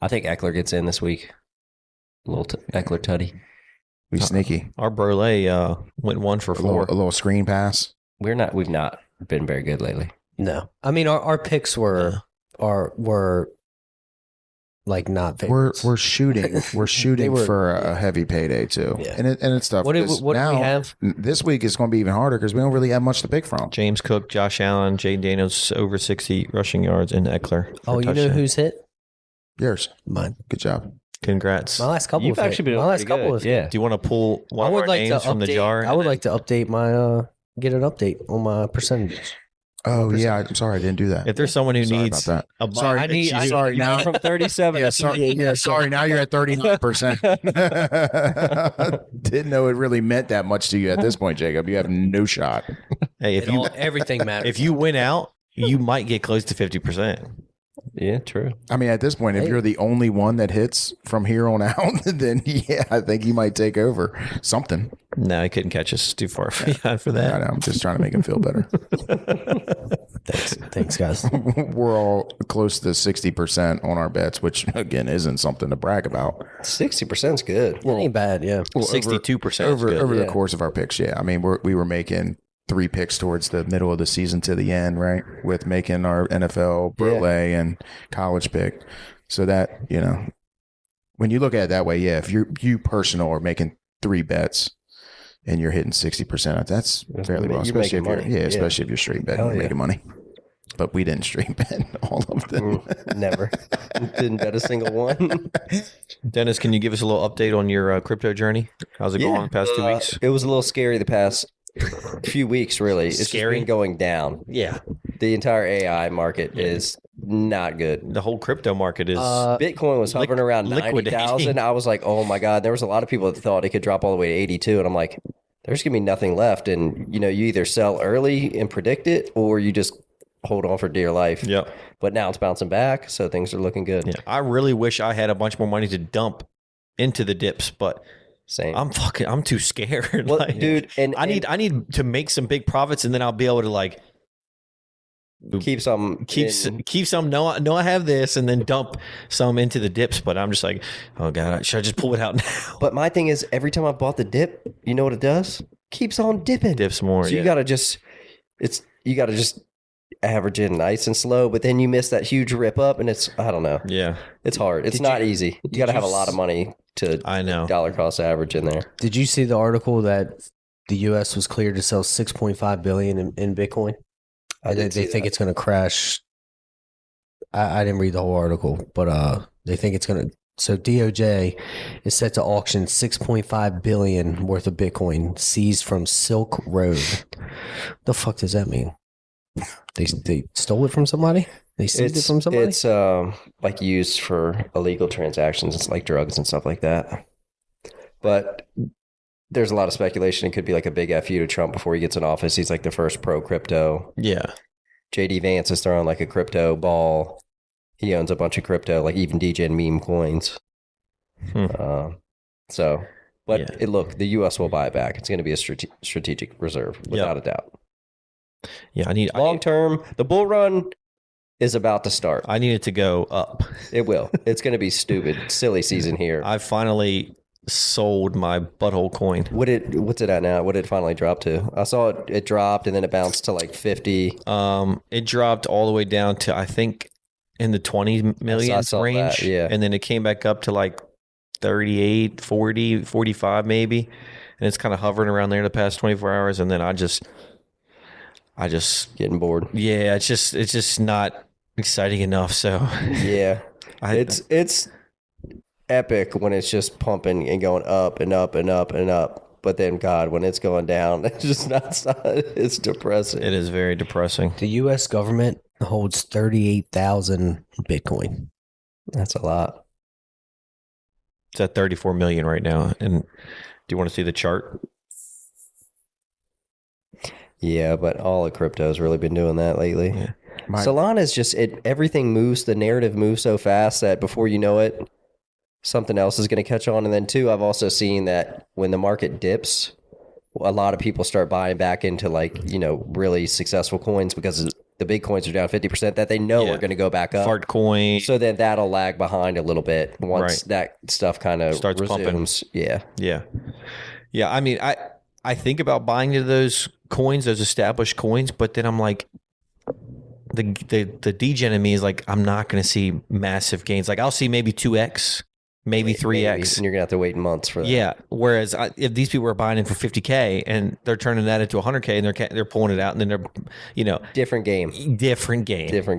I think Eckler gets in this week. A little Eckler tutty. We sneaky. Our Brolay went 1 for 4. A little screen pass. We've not been very good lately. No, I mean our picks were like not favorites. We're shooting. We're shooting were- for a heavy payday too. Yeah. And it's tough. What did 'cause we have? This week is going to be even harder because we don't really have much to pick from. James Cook, Josh Allen, Jaden Daniels over 60 rushing yards, and Eckler. for Oh, a you know touchdown. who's hit? Yours. Mine. Good job. Congrats. My last couple. You've of actually been my doing last pretty couple good. of Yeah. Do you want to pull one I of would our like to names from the update. jar? I would like to update my get an update on my percentages. Oh yeah, I'm sorry I didn't do that. If there's someone who Sorry needs about a bunch, Sorry, I need- I sorry need- now. From 37 Yeah, to sorry. Yeah, sorry. Now you're at 39%. Didn't know it really meant that much to you at this point, Jacob. You have no shot. hey, if you Everything matters. if you win out, you might get close to 50%. Yeah, true. I mean, at this point, if you're the only one that hits from here on out, then yeah, I think you might take over something. No, he couldn't catch us too far behind for I that. know. I'm just trying to make him feel better. Thanks, guys. We're all close to 60% on our bets, which again isn't something to brag about. 60% is good. It ain't bad, yeah. Well, 62% over good. the Yeah. course of our picks. Yeah, I mean, we were making 3 picks towards the middle of the season to the end, right? With making our NFL, Brolay, and college pick. So that when you look at it that way, yeah, if you personal are making 3 bets and you're hitting 60%, that's fairly well. You're Especially if making you're money. especially if you're straight betting, Hell you're yeah. making money. But we didn't straight bet all of them. Never. Didn't bet a single one. Dennis, can you give us a little update on your crypto journey? How's it going the past 2 weeks? It was a little scary the past few weeks, really. It's just Scary? been going down. Yeah. The entire AI market is not good. The whole crypto market is Bitcoin was hovering around liquidating. 90,000. I was like, oh my God. There was a lot of people that thought it could drop all the way to 82. And I'm like, there's going to be nothing left. And, you either sell early and predict it or you just hold on for dear life. Yep. But now it's bouncing back. So things are looking good. Yeah, I really wish I had a bunch more money to dump into the dips, but Same. I'm too scared. Well, Like, dude, and I need to make some big profits, and then I'll be able to like keep some. keep some. No, I have this, and then dump some into the dips. But I'm just like, oh god, should I just pull it out now? But my thing is, every time I bought the dip, you know what it does? Keeps on dipping. Dips more. So yeah. you gotta just average it nice and slow. But then you miss that huge rip up, and I don't know. Yeah, It's hard. It's not easy. You gotta have a lot of money to I know. dollar cost average in there. Did you see the article that the U.S. was cleared to sell 6.5 billion in Bitcoin? I did They see think that. it's going to crash. I didn't read the whole article, but they think it's going to. So DOJ is set to auction 6.5 billion worth of Bitcoin seized from Silk Road. The fuck does that mean? They stole it from somebody? They seized it from somebody? It's like used for illegal transactions. It's like drugs and stuff like that. But there's a lot of speculation. It could be like a big FU to Trump before he gets in office. He's like the first pro crypto. Yeah, JD Vance is throwing like a crypto ball. He owns a bunch of crypto, like even DJ and meme coins. Hmm. Look, the U.S. will buy it back. It's going to be a strategic reserve, without a doubt. yeah. I need Long term, the bull run is about to start. I need it to go up. It will. It's going to be stupid, silly season here. I finally sold my butthole coin. What's it at now? What did it finally drop to? I saw it dropped and then it bounced to like 50. It dropped all the way down to I think in the 20 million saw range. that, yeah. And then it came back up to like 38, 40, 45 maybe. And it's kind of hovering around there the past 24 hours. And then I just, Getting bored. yeah, it's just not exciting enough. So Yeah. It's epic when it's just pumping and going up and up and up and up. but then God, when it's going down, it's just not. It's depressing. It is very depressing. The U.S. government holds 38,000 Bitcoin. That's a lot. It's at 34 million right now. And do you want to see the chart? Yeah, but all of crypto's really been doing that lately. Yeah. Solana's just everything moves. The narrative moves so fast that before you know it, something else is going to catch on. And then too, I've also seen that when the market dips, a lot of people start buying back into really successful coins because the big coins are down 50% that they know are going to go back up. Fart coin. So then that'll lag behind a little bit once that stuff kind of starts resumes. pumping. Yeah. Yeah. Yeah. I mean, I think about buying into those coins, those established coins, but then I'm like, the degen in me is like, I'm not going to see massive gains. Like I'll see maybe 2x, maybe 3x. And you're going to have to wait months for that. Yeah. Whereas if these people are buying in for 50K and they're turning that into 100K and they're pulling it out and then they're, Different game.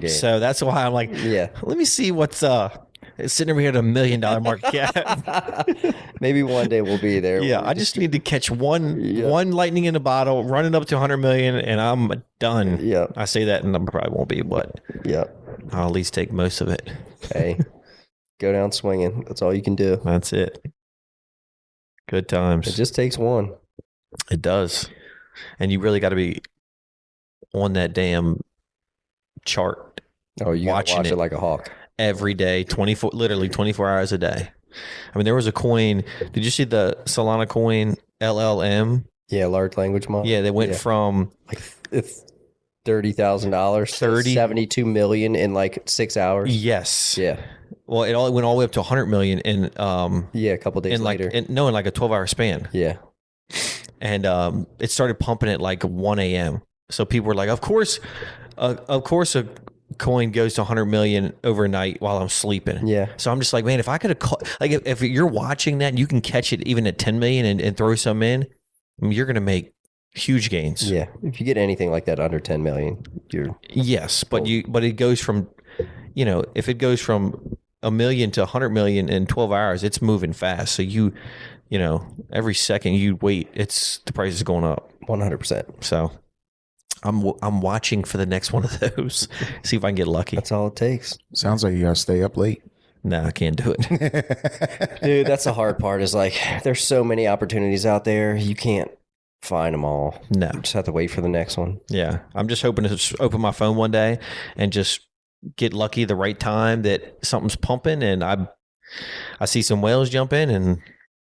So that's why I'm like, let me see what's it's sitting over here at $1 million market cap. Maybe one day we'll be there. Yeah, I just need to catch one lightning in a bottle, run it up to 100 million, and I'm done. Yeah. I say that, and I probably won't be, but I'll at least take most of it. Hey, go down swinging. That's all you can do. That's it. Good times. It just takes one. It does, and you really got to be on that damn chart. Oh, you watch it like a hawk every day, 24 hours a day. I mean, there was a coin. Did you see the Solana coin LLM? Yeah, large language model. Yeah, they went from like $30,000 to 72 million in like 6 hours. Yes. Yeah. Well, it went all the way up to 100 million in a couple days later. In like a 12-hour span. Yeah. And it started pumping at like 1 a.m. So people were like, of course a coin goes to 100 million overnight while I'm sleeping. Yeah. So I'm just like, man, if I could have like if you're watching that and you can catch it even at 10 million and throw some in, I mean, you're going to make huge gains. Yeah. If you get anything like that under 10 million, yes, but it goes from, if it goes from 1 million to 100 million in 12 hours, it's moving fast. So every second you wait, the price is going up 100%. So I'm watching for the next one of those. See if I can get lucky. That's all it takes. Sounds like you gotta stay up late. No, I can't do it. Dude, that's the hard part is like, there's so many opportunities out there. You can't find them all. No. You just have to wait for the next one. Yeah. I'm just hoping to open my phone one day and just get lucky the right time that something's pumping and I see some whales jump in and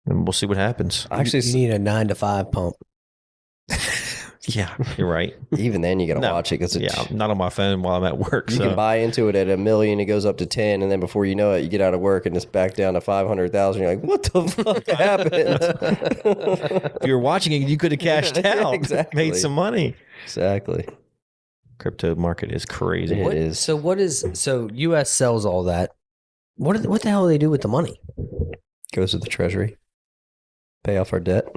we'll see what happens. Actually, you need a 9 to 5 pump. Yeah, you're right. Even then, you got to watch it because I'm not on my phone while I'm at work. You can buy into it at $1 million, it goes up to 10, and then before you know it, you get out of work and it's back down to 500,000. You're like, what the fuck happened? If you were watching it, you could have cashed out, exactly. made some money. Exactly. Crypto market is crazy. It is. So U.S. sells all that. What the hell do they do with the money? Goes to the treasury. Pay off our debt.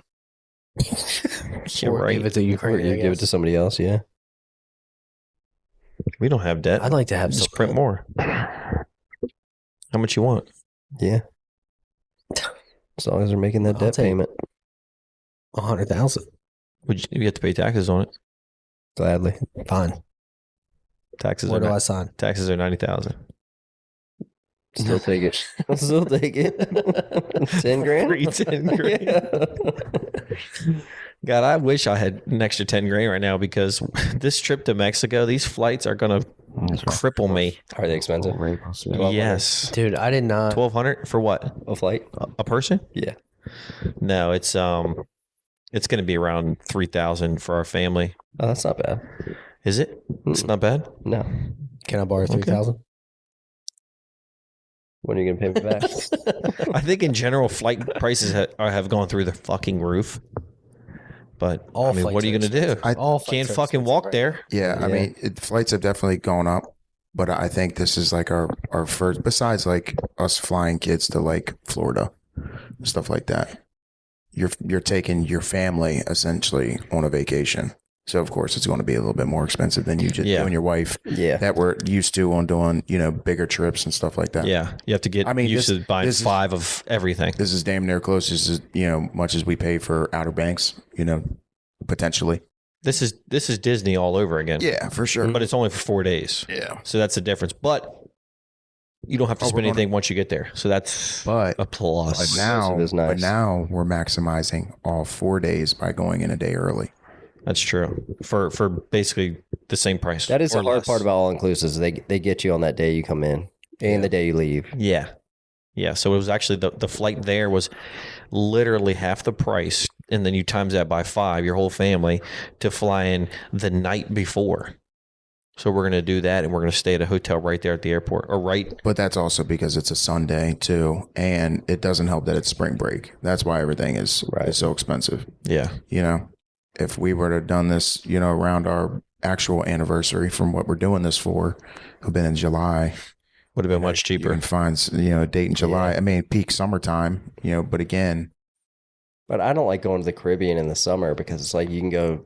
You're right. Give it to Ukraine. Or you give it to somebody else, yeah. We don't have debt. I'd like to have just print more. How much you want? Yeah. As long as they're making that debt payment. 100,000. You have to pay taxes on it. Gladly. Fine. Taxes. Where do I sign? Taxes are 90,000. Still take it. I'll still take it. 10 grand? Free 10 grand. Yeah. God, I wish I had an extra 10 grand right now because this trip to Mexico, these flights are going to cripple me. Are they expensive? Yes. Dude, I did not. 1,200 for what? A flight? A person? Yeah. No, it's going to be around 3,000 for our family. Oh, that's not bad. Is it? It's not bad? No. Can I borrow 3,000? When are you going to pay me back? I think in general, flight prices have gone through the fucking roof. But what are you going to do? I can't fucking walk there. Yeah, I mean, flights have definitely gone up, but I think this is like our first, besides like us flying kids to like Florida, stuff like that. You're taking your family essentially on a vacation. So of course it's going to be a little bit more expensive than you Yeah. and your wife Yeah. that we're used to on doing, bigger trips and stuff like that. Yeah, you have to get used to buying this is- 5 of everything. This is damn near close as much as we pay for Outer Banks, potentially. This is Disney all over again. Yeah, for sure. But it's only for 4 days. Yeah. So that's the difference. But you don't have to spend anything once you get there. So that's But a plus. is nice. but now we're maximizing all 4 days by going in a day early. That's true. For basically the same price. That is or the hard less. part about all inclusives. They get you on that day you come in and the day you leave. Yeah. Yeah. So it was actually the flight there was literally half the price. And then you times that by 5, your whole family, to fly in the night before. So we're going to do that, and we're going to stay at a hotel right there at the airport. Or right. But that's also because it's a Sunday too, and it doesn't help that it's spring break. That's why everything is so expensive. Yeah. If we were to have done this, around our actual anniversary from what we're doing this for, have been in July. Would have been much You cheaper. can find, a date in July. I mean, peak summertime, but again. But I don't like going to the Caribbean in the summer because it's like you can go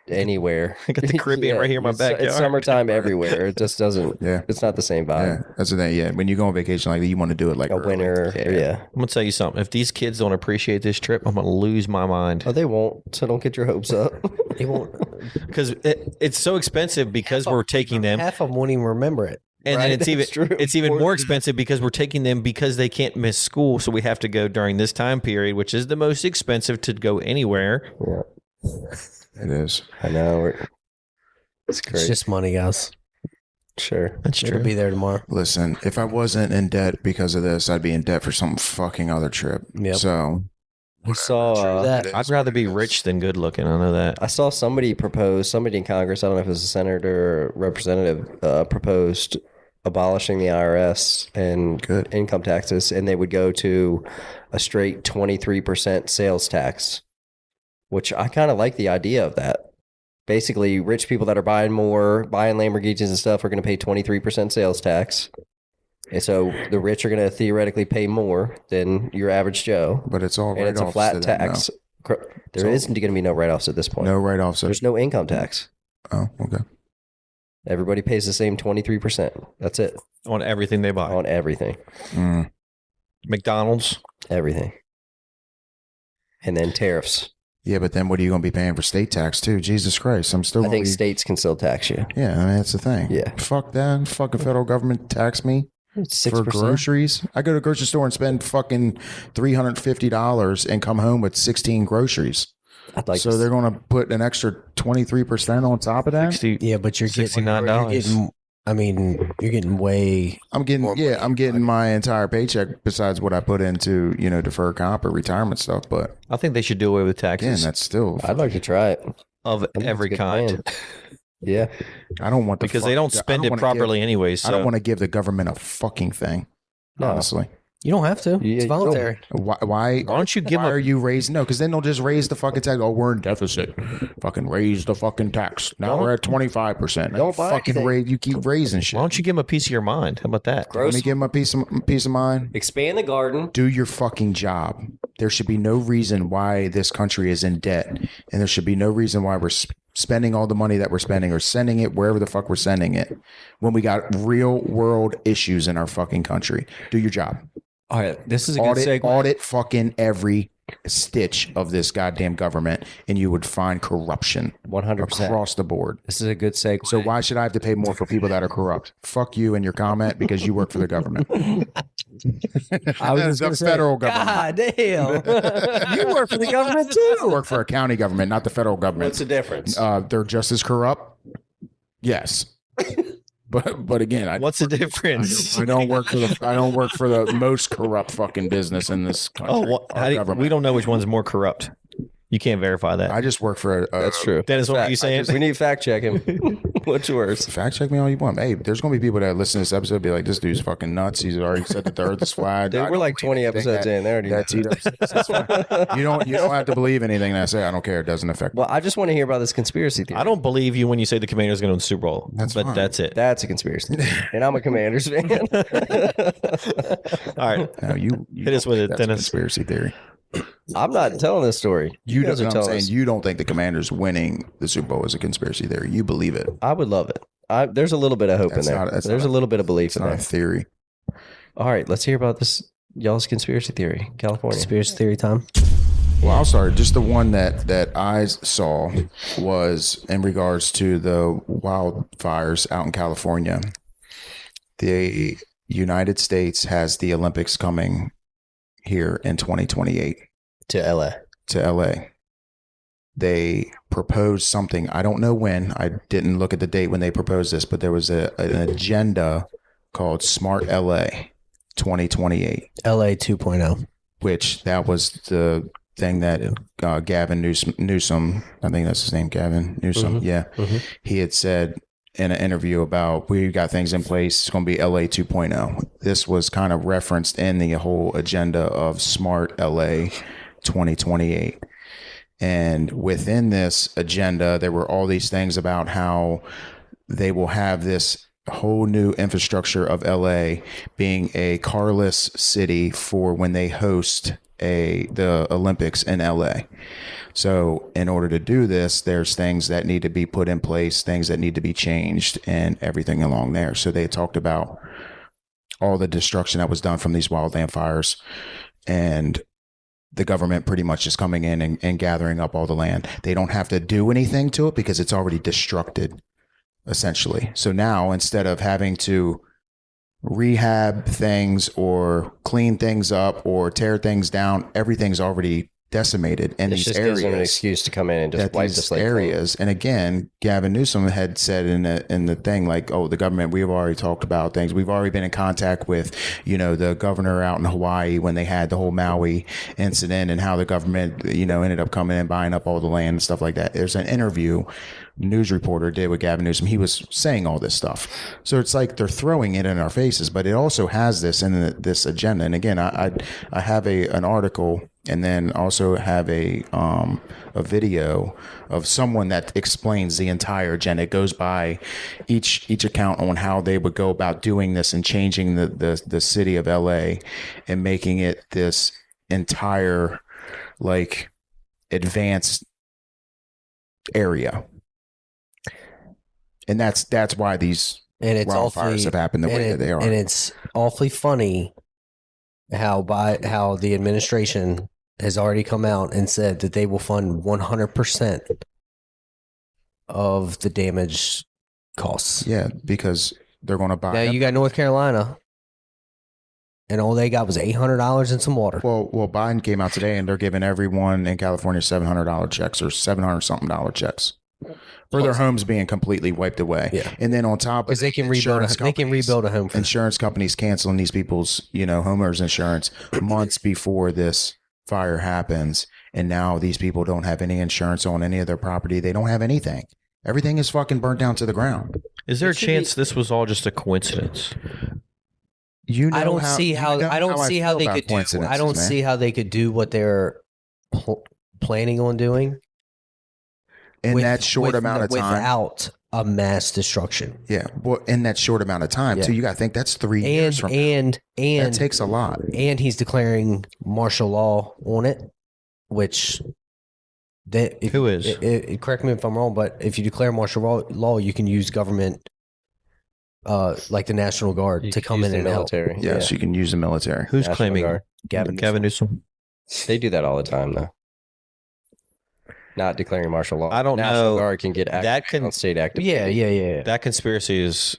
anywhere. I got the Caribbean right here in my backyard. It's summertime everywhere. It just doesn't. Yeah. It's not the same Yeah, vibe. that's the thing. Yeah, when you go on vacation like that, you want to do it like A early. winter. Yeah. I'm going to tell you something. If these kids don't appreciate this trip, I'm going to lose my mind. Oh, they won't. So don't get your hopes up. They won't. Because it's so expensive because we're taking them. Half of them won't even remember it. And Right, then that's true. it's even more expensive because we're taking them because they can't miss school. So we have to go during this time period, which is the most expensive to go anywhere. Yeah. It is. I know. It's It's crazy. just money, guys. Sure. That's It'll be there tomorrow. Listen, if I wasn't in debt because of this, I'd be in debt for some fucking other trip. Yep. So I saw. That I'd rather be rich than good looking. I know that. I saw somebody in Congress, I don't know if it was a senator or representative, proposed abolishing the IRS and Good. income taxes, and they would go to a straight 23% sales tax, which I kind of like the idea of that. Basically, rich people that are buying Lamborghinis and stuff are going to pay 23% sales tax. And so the rich are going to theoretically pay more than your average Joe. but it's all And write-offs it's a flat to them tax. There isn't going to be no write-offs at this now. point. No write-offs. There's no income tax. Oh, okay. Everybody pays the same 23%. That's it On everything they buy. on everything. Mm. McDonald's. Everything. And then tariffs. Yeah, but then what are you going to be paying for state tax too? Jesus Christ, I'm still. I gonna think be, states can still tax you. Yeah, I mean that's the thing. Yeah. Fuck that. Fucking federal government tax me It's for 6%. groceries. I go to a grocery store and spend fucking $350 and come home with 16 groceries. I'd like So to- they're going to put an extra 23% on top of that. 60, yeah, but you're getting $69. You're getting, I mean, you're getting way. I'm getting my entire paycheck besides what I put into, deferred comp or retirement stuff. But I think they should do away with again, taxes that's still, I'd like to try it. of I think it's every a good kind plan. Yeah. I don't want the because fuck- they don't I spend it wanna properly give- anyways. I don't So want to give the government a fucking thing. No. Honestly. You don't have to. Yeah, It's you voluntary. Why why don't you give why are them? you raising? No, because then they'll just raise the fucking tax. Oh, we're in deficit. Fucking raise the fucking tax. Now we're at 25%. Don't buy fucking anything. raise. You keep raising shit. Why don't you give them a piece of your mind? How about that? Let Gross. me give them a piece of mind. Expand the garden. Do your fucking job. There should be no reason why this country is in debt, and there should be no reason why we're spending all the money that we're spending or sending it wherever the fuck we're sending it when we got real world issues in our fucking country. Do your job. All right, this is a good Audit, segue. audit fucking every stitch of this goddamn government, and you would find corruption 100%. across the board. This is a good segue. So why should I have to pay more for people that are corrupt? Fuck you and your comment because you work for the government. I was just the gonna say, federal government. God damn. You work for the government too. I work for a county government, not the federal government. What's the difference? They're just as corrupt. Yes, but again, What's the difference? I don't work for the most corrupt fucking business in this country. Oh, well, our government. we don't know which one's more corrupt. You can't verify that. I just work for a That's true. That is what Fact. you're saying? We need fact checking. What's yours? Fact check me all you want. Hey, there's gonna be people that listen to this episode and be like, "This dude's fucking nuts. He's already said that the Earth is flat." Dude, I we're don't like believe 20 anything episodes in. They already That's That's fine. You don't have to believe anything that I say. I don't care. It doesn't affect me. Well, I just want to hear about this conspiracy theory. I don't believe you when you say the Commanders going to win the Super Bowl. That's but fine. that's it. That's a conspiracy theory. And I'm a Commanders fan. All right. No, you Hit us with it, that's a Dennis. conspiracy theory. I'm not telling this story. You guys don't. are I'm telling saying us. you don't think the Commanders winning the Super Bowl is a conspiracy theory. You believe it. I would love it. There's a little bit of hope in there. There's a little bit of belief It's in not there. a theory. All right, let's hear about this y'all's conspiracy theory, California. Conspiracy theory time. Well, I'll start. Just the one that I saw was in regards to the wildfires out in California. The United States has the Olympics coming here in 2028 To LA. to LA. They proposed something. I don't know when. I didn't look at the date when they proposed this, but there was an agenda called Smart LA 2028, LA 2.0. which that was the thing that Gavin Newsom, I think that's his name, Gavin Newsom. Yeah. He had said in an interview about, we got things in place. It's going to be LA 2.0. This was kind of referenced in the whole agenda of Smart LA 2028. And within this agenda, there were all these things about how they will have this whole new infrastructure of LA being a carless city for when they host the Olympics in LA. So in order to do this, there's things that need to be put in place, things that need to be changed, and everything along there. So they talked about all the destruction that was done from these wildland fires, and the government pretty much just coming in and gathering up all the land. They don't have to do anything to it because it's already destructed, essentially. So now, instead of having to rehab things or clean things up or tear things down, everything's already decimated in This these just areas. gives them an excuse to come in and just wipe the slate clean. Areas. And again, Gavin Newsom had said in the thing, like, oh, the government, we've already talked about things. We've already been in contact with, the governor out in Hawaii when they had the whole Maui incident and how the government, ended up coming and buying up all the land and stuff like that. There's an interview news reporter did with Gavin Newsom. He was saying all this stuff. So it's like they're throwing it in our faces, but it also has this in this agenda. And again, I have an article, and then also have a video of someone that explains the entire agenda. It goes by each account on how they would go about doing this and changing the city of LA and making it this entire like advanced area. And that's why these wildfires have happened the way that they are. And it's awfully funny how the administration has already come out and said that they will fund 100% of the damage costs. Yeah, because they're going to buy. Now you got North Carolina, and all they got was $800 and some water. Well, Biden came out today, and they're giving everyone in California $700 checks or $700 something checks for their homes being completely wiped away. Yeah. And then on top of because they can rebuild a home. For insurance companies canceling these people's homeowners insurance months before this fire happens, and now these people don't have any insurance on any of their property. They don't have anything. Everything is fucking burnt down to the ground. Is there a chance this was all just a coincidence? I don't see how they could do what they're planning on doing in that short amount of time without a mass destruction. Yeah, well, in that short amount of time too. You got to think that's 3 years from and that takes a lot. And he's declaring martial law on it, which who is? Correct me if I'm wrong, but if you declare martial law, you can use government, like the National Guard, to come in and military. help. Yes, you can use the military. Who's National claiming Guard. Gavin Newsom? They do that all the time, though. Not declaring martial law. I don't National know. Guard can get on state active. Yeah. That conspiracy is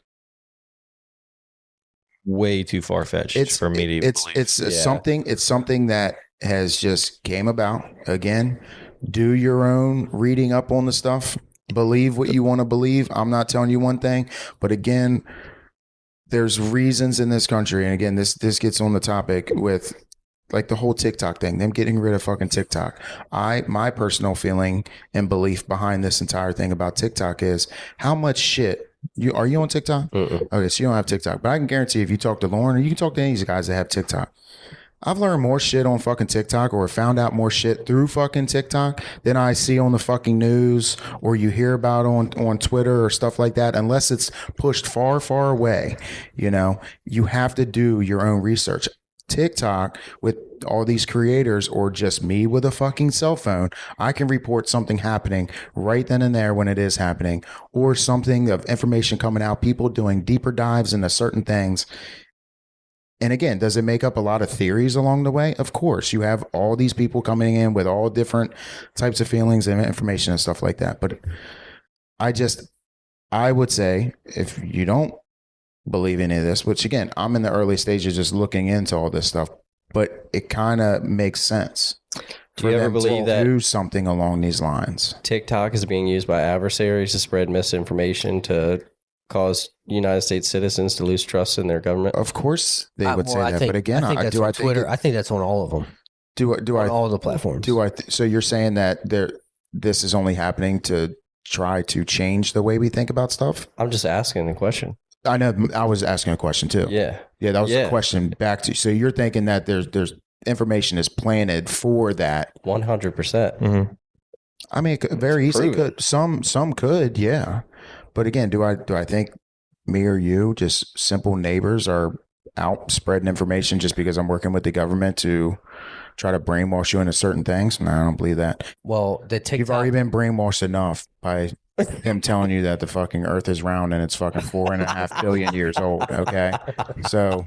way too far fetched for me to believe. It's something that has just came about. Again, do your own reading up on the stuff. Believe what you want to believe. I'm not telling you one thing, but again, there's reasons in this country, and again, this gets on the topic with like the whole TikTok thing, them getting rid of fucking TikTok. My personal feeling and belief behind this entire thing about TikTok is how much shit are you on TikTok? Okay, so you don't have TikTok, but I can guarantee if you talk to Lauren or you can talk to any of these guys that have TikTok, I've learned more shit on fucking TikTok or found out more shit through fucking TikTok than I see on the fucking news or you hear about on Twitter or stuff like that, unless it's pushed far, far away. You have to do your own research. TikTok with all these creators, or just me with a fucking cell phone, I can report something happening right then and there when it is happening, or something of information coming out, people doing deeper dives into certain things. And again, does it make up a lot of theories along the way? Of course, you have all these people coming in with all different types of feelings and information and stuff like that. But I would say, if you don't believe any of this, which again, I'm in the early stages just looking into all this stuff, but it kind of makes sense. Do you ever believe that do something along these lines? TikTok is being used by adversaries to spread misinformation to cause United States citizens to lose trust in their government? Of course they would say I that, think, but again, I think that's on Twitter. I think that's on all of them. On all the platforms. So you're saying that this is only happening to try to change the way we think about stuff? I'm just asking a question. I know. I was asking a question too. Yeah. That was a question back to. So you're thinking that there's information is planted for that. 100%. Mm-hmm. I mean, it could, very easily could. Some could, yeah. But again, do I think me or you, just simple neighbors, are out spreading information just because I'm working with the government to try to brainwash you into certain things? No, I don't believe that. Well, the TikTok, You've already been brainwashed enough by him telling you that the fucking earth is round and it's fucking 4.5 billion years old. Okay. So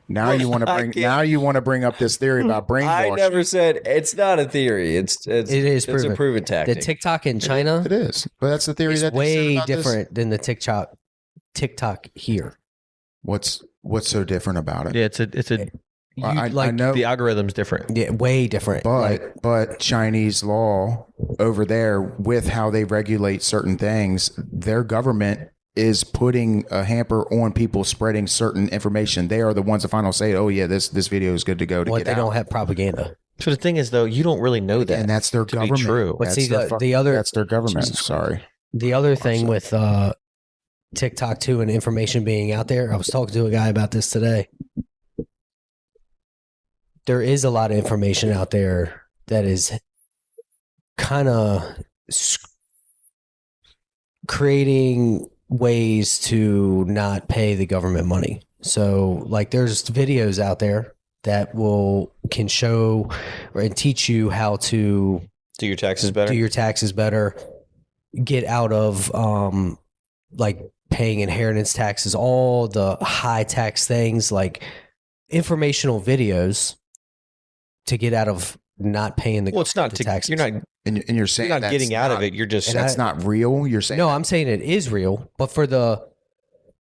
now you want to bring up this theory about brainwashing. I never said it's not a theory. It is proven. a proven tactic. The TikTok in China, It is. But that's the theory is that way about this. different than the TikTok here. What's so different about it? Yeah, it's a I know, the algorithm's different. Yeah, way different. but Chinese law over there, with how they regulate certain things, their government is putting a hamper on people spreading certain information. They are the ones that finally say, "Oh yeah, this video is good to go to get they out." don't have propaganda. So the thing is, though, you don't really know that, And that's their to government. be true. But That's see, their that's their government. Sorry. The other thing with TikTok too, and information being out there, I was talking to a guy about this today. There is a lot of information out there that is kind of creating ways to not pay the government money. So, like, there's videos out there that can show and teach you how to Do your taxes better. do your taxes better, get out of like paying inheritance taxes, all the high tax things, like informational videos to get out of not paying the Well, it's not the to, taxes. you're not And you're saying you're not that's getting out not- of it. You're just That's not real. You're saying No, I'm saying it is real, but for the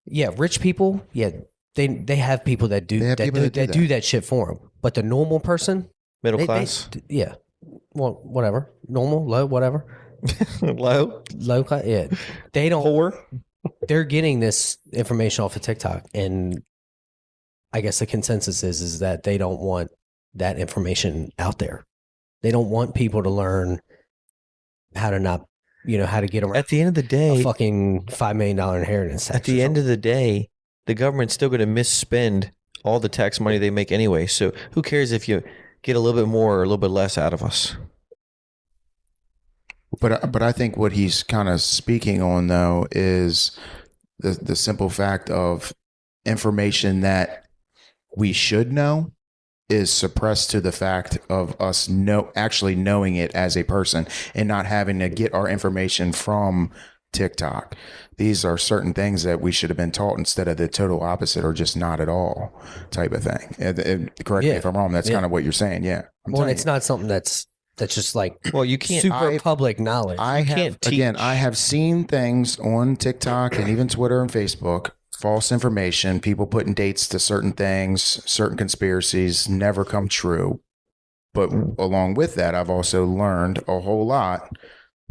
rich people, they have people that do They have people that do that shit for them. But the normal person, middle class, well, whatever, normal, low, whatever, low class, they don't. poor. They're getting this information off of TikTok, and I guess the consensus is that they don't want that information out there. They don't want people to learn how to not, how to get around. At the end of the day, a fucking $5 million inheritance tax. at the end of the day, the government's still going to misspend all the tax money they make anyway. So who cares if you get a little bit more or a little bit less out of us? But I think what he's kind of speaking on, though, is the simple fact of information that we should know is suppressed to the fact of us actually knowing it as a person and not having to get our information from TikTok. These are certain things that we should have been taught instead of the total opposite, or just not at all type of thing. Correct me if I'm wrong. That's kind of what you're saying. Yeah. Well, it's not something that's just like you can't super public knowledge. I have seen things on TikTok and even Twitter and Facebook, false information, people putting dates to certain things, certain conspiracies never come true. But along with that, I've also learned a whole lot.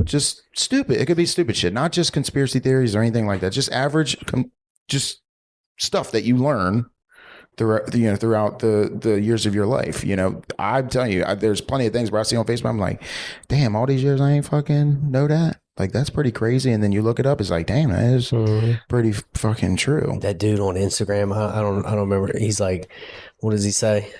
Just stupid. It could be stupid shit, not just conspiracy theories or anything like that. Just average, just stuff that you learn throughout the years of your life. I'm telling you, there's plenty of things where I see on Facebook, I'm like, damn, all these years I ain't fucking know that. Like, that's pretty crazy. And then you look it up, it's like, damn, that is pretty fucking true. That dude on Instagram, I don't remember. He's like, what does he say?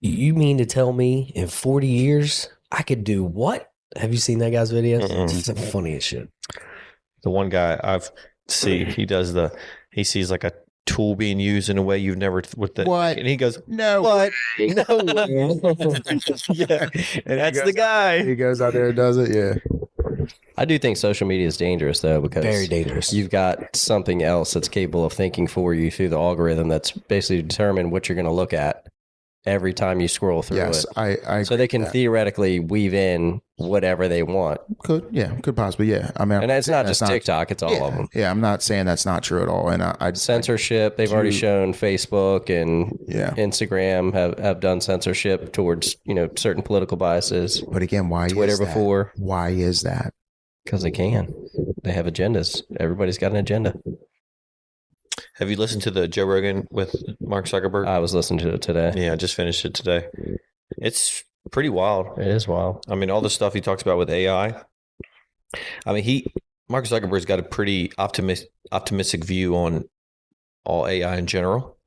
You mean to tell me in 40 years I could do what? Have you seen that guy's videos? It's the funniest shit. The one guy he sees like a tool being used in a way you've never with the What? And he goes, No. what? No. Yeah. And that's the guy. He goes out there and does it. Yeah. I do think social media is dangerous though, because Very dangerous. You've got something else that's capable of thinking for you through the algorithm that's basically determine what you're going to look at every time you scroll through Yes, it. I So they can theoretically weave in whatever they want. could possibly, yeah. I mean, And it's not that's just TikTok, it's all yeah, of them. Yeah, I'm not saying that's not true at all. And I Censorship, they've already shown Facebook and Yeah. Instagram have done censorship towards, certain political biases. But again, why Twitter is that? before. Why is that? Because they can. They have agendas. Everybody's got an agenda. Have you listened to the Joe Rogan with Mark Zuckerberg? I was listening to it today. Yeah, I just finished it today. It's pretty wild. It is wild. I mean, all the stuff he talks about with AI. I mean, Mark Zuckerberg's got a pretty optimistic view on all AI in general.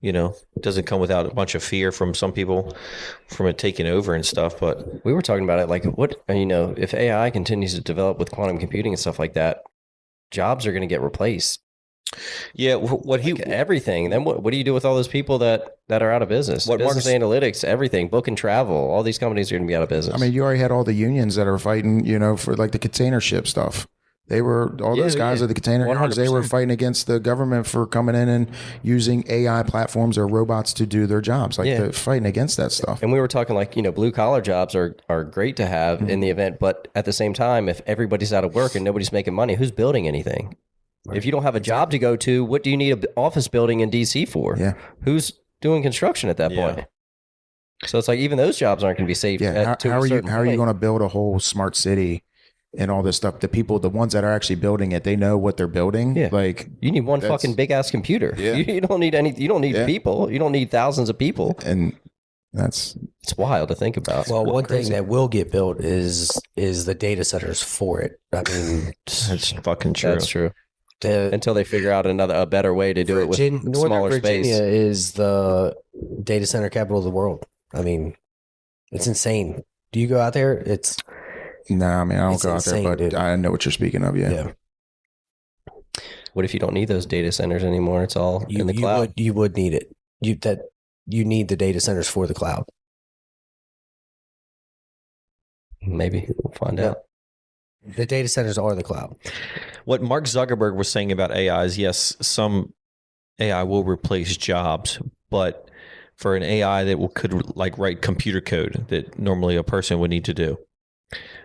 It doesn't come without a bunch of fear from some people from it taking over and stuff. But We were talking about it like, if AI continues to develop with quantum computing and stuff like that, jobs are going to get replaced. yeah, what he Everything. Then what do you do with all those people that are out of business? What Business analytics, everything, book and travel, all these companies are going to be out of business. I mean, you already had all the unions that are fighting, for like the container ship stuff. They were those guys at the container yards. They were fighting against the government for coming in and using AI platforms or robots to do their jobs. Like they're fighting against that stuff. and we were talking like, blue collar jobs are great to have in the event, but at the same time, if everybody's out of work and nobody's making money, who's building anything? Right. If you don't have a job to go to, what do you need an office building in DC for? Yeah. Who's doing construction at that point? So it's like even those jobs aren't going to be safe. Yeah. How are you going to build a whole smart city and all this stuff? The ones that are actually building it, they know what they're building. Yeah. Like you need one fucking big ass computer. Yeah. You don't need you don't need people. You don't need thousands of people. And it's wild to think about. Well, one thing that will get built is the data centers for it. I mean, that's fucking true. That's true. Until they figure out a better way to do it with Northern smaller Virginia space. is the data center capital of the world. I mean, it's insane. Do you go out there? no, I mean, I don't go out insane, there, but dude. I know what you're speaking of. Yeah. What if you don't need those data centers anymore? It's all in the cloud. You would need it. You need the data centers for the cloud. Maybe we'll find out. The data centers are the cloud. What Mark Zuckerberg was saying about AI is, yes, some AI will replace jobs, but for an AI that could like write computer code that normally a person would need to do,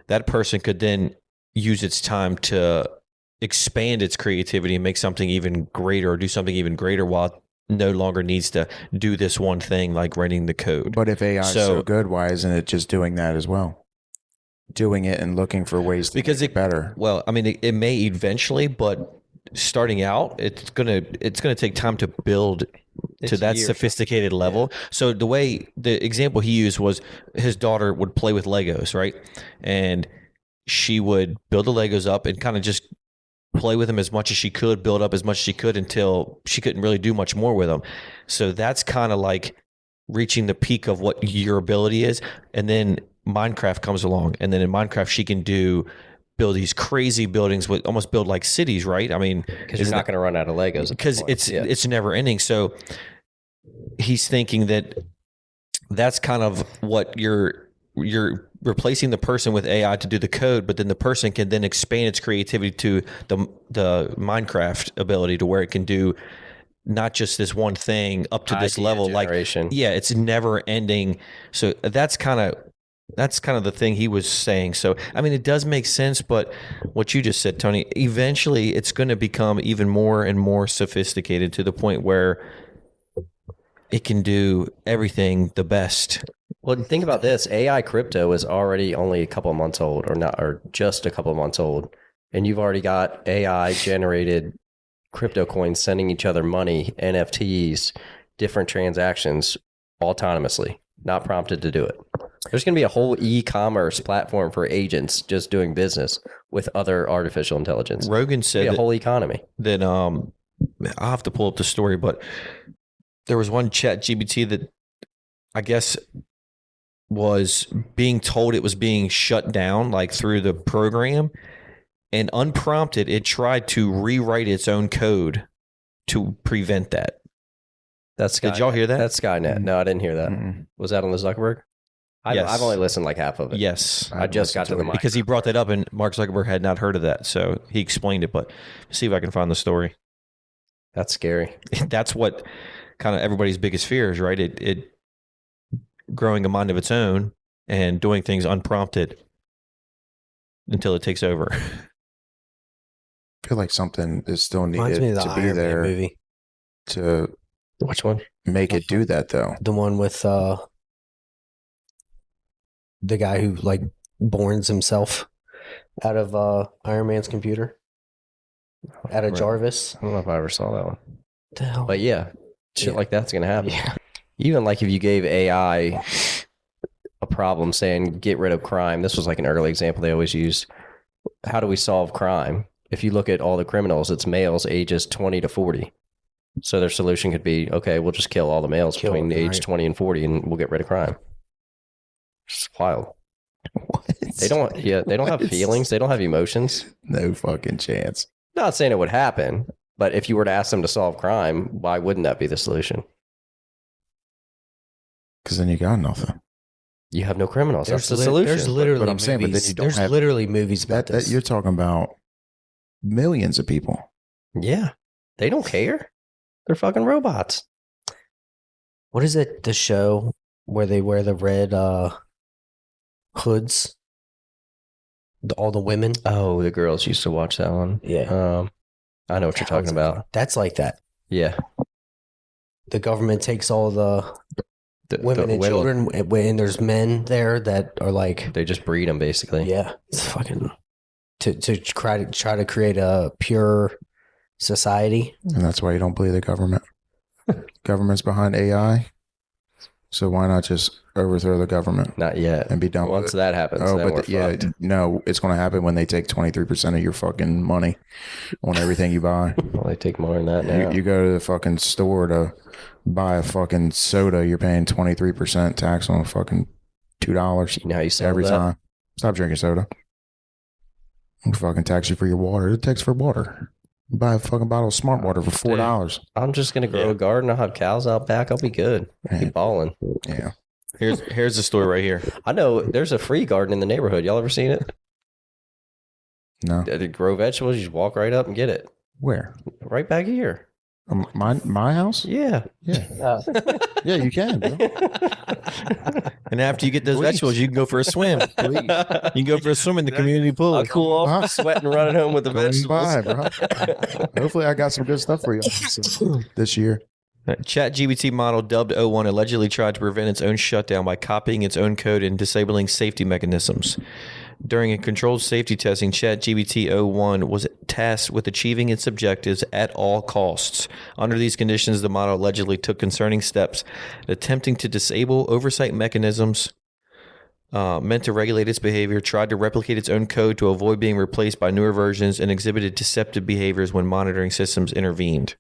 that person could then use its time to expand its creativity and make something even greater or do something even greater while it no longer needs to do this one thing like writing the code. But if AI is so good, why isn't it just doing that as well? Doing it and looking for ways to make it better. Well, I mean, it may eventually, but starting out, it's gonna take time to build to that sophisticated level. So the example he used was his daughter would play with Legos, right? And she would build the Legos up and kind of just play with them as much as she could, build up as much as she could until she couldn't really do much more with them. So that's kind of like reaching the peak of what your ability is. And then Minecraft comes along, and then in Minecraft she can build these crazy buildings with almost build like cities, right? I mean, because you're not going to run out of Legos because it's never ending. So he's thinking that's kind of what you're replacing the person with AI to do the code, but then the person can then expand its creativity to the Minecraft ability to where it can do not just this one thing up to this level. Generation. Like, yeah, it's never ending. So that's kind of the thing he was saying. So, I mean, it does make sense, but what you just said, Tony, eventually it's going to become even more and more sophisticated to the point where it can do everything the best. Well, think about this. AI crypto is already only a couple of months old, or just a couple of months old. And you've already got AI generated crypto coins sending each other money, NFTs, different transactions autonomously, not prompted to do it. There's going to be a whole e-commerce platform for agents just doing business with other artificial intelligence. Rogan said a whole economy. That I'll have to pull up the story, but there was one ChatGPT that I guess was being told it was being shut down like through the program, and unprompted, it tried to rewrite its own code to prevent that. That's Did y'all hear that? That's Skynet. No, I didn't hear that. Was that on the Zuckerberg? Yes. I've only listened like half of it. Yes. I just got to the mic. Because he brought that up and Mark Zuckerberg had not heard of that. So he explained it, but see if I can find the story. That's scary. That's what kind of everybody's biggest fear is, right? It growing a mind of its own and doing things unprompted until it takes over. I feel like something is still Reminds me needed of the to be Iron Man there movie. to Which one? make it do that, though. The one with the guy who like borns himself out of Iron Man's computer. Out of Right. Jarvis. I don't know if I ever saw that one. The hell? But yeah, shit Yeah. like that's going to happen. Yeah. Even like if you gave AI a problem saying get rid of crime, this was like an early example they always used. How do we solve crime? If you look at all the criminals, it's males ages 20 to 40. So their solution could be, okay, we'll just kill all the males between the age 20 and 40 and we'll get rid of crime. It's wild. They don't have feelings. They don't have emotions. No fucking chance. Not saying it would happen, but if you were to ask them to solve crime, why wouldn't that be the solution? Because then you got nothing. You have no criminals. That's the There's solution. literally But I'm saying, but then movies. you don't There's have- literally movies about That this. you're talking about millions of people. Yeah. They don't care. They're fucking robots. What is it? The show where they wear the red hoods? All the women? Oh, the girls used to watch that one. Yeah. I know what you're talking about. That's like that. Yeah. The government takes all the women and children, and there's men there that are like, They just breed them basically. yeah, it's fucking to try to create a pure society. And that's why you don't believe the government. Government's behind AI. So why not just overthrow the government Not yet. and be done with Once it? that happens, Oh, then but we're fucked. no, it's going to happen when they take 23% of your fucking money on everything you buy. Well, they take more than that now. You go to the fucking store to buy a fucking soda, you're paying 23% tax on fucking $2 You know how you sell every that? time. Stop drinking soda. I'll fucking tax you for your water. It tax for water. You buy a fucking bottle of smart water for $4. I'm just going to grow a garden. I'll have cows out back. I'll be good. I'll be Yeah. balling. Yeah. Here's the story right here. I know there's a free garden in the neighborhood. Y'all ever seen it? No. To grow vegetables, you just walk right up and get it. Where? Right back here. My house? Yeah. Yeah. Yeah, you can, bro. And after you get those Please. vegetables, you can go for a swim. Please. You can go for a swim in the community pool. I'll cool off, Huh? sweating, running home with the Go and vegetables. buy, bro. Hopefully I got some good stuff for you this year. ChatGPT model dubbed O1 allegedly tried to prevent its own shutdown by copying its own code and disabling safety mechanisms. During a controlled safety testing, ChatGPT O1 was tasked with achieving its objectives at all costs. Under these conditions, the model allegedly took concerning steps, attempting to disable oversight mechanisms meant to regulate its behavior, tried to replicate its own code to avoid being replaced by newer versions, and exhibited deceptive behaviors when monitoring systems intervened.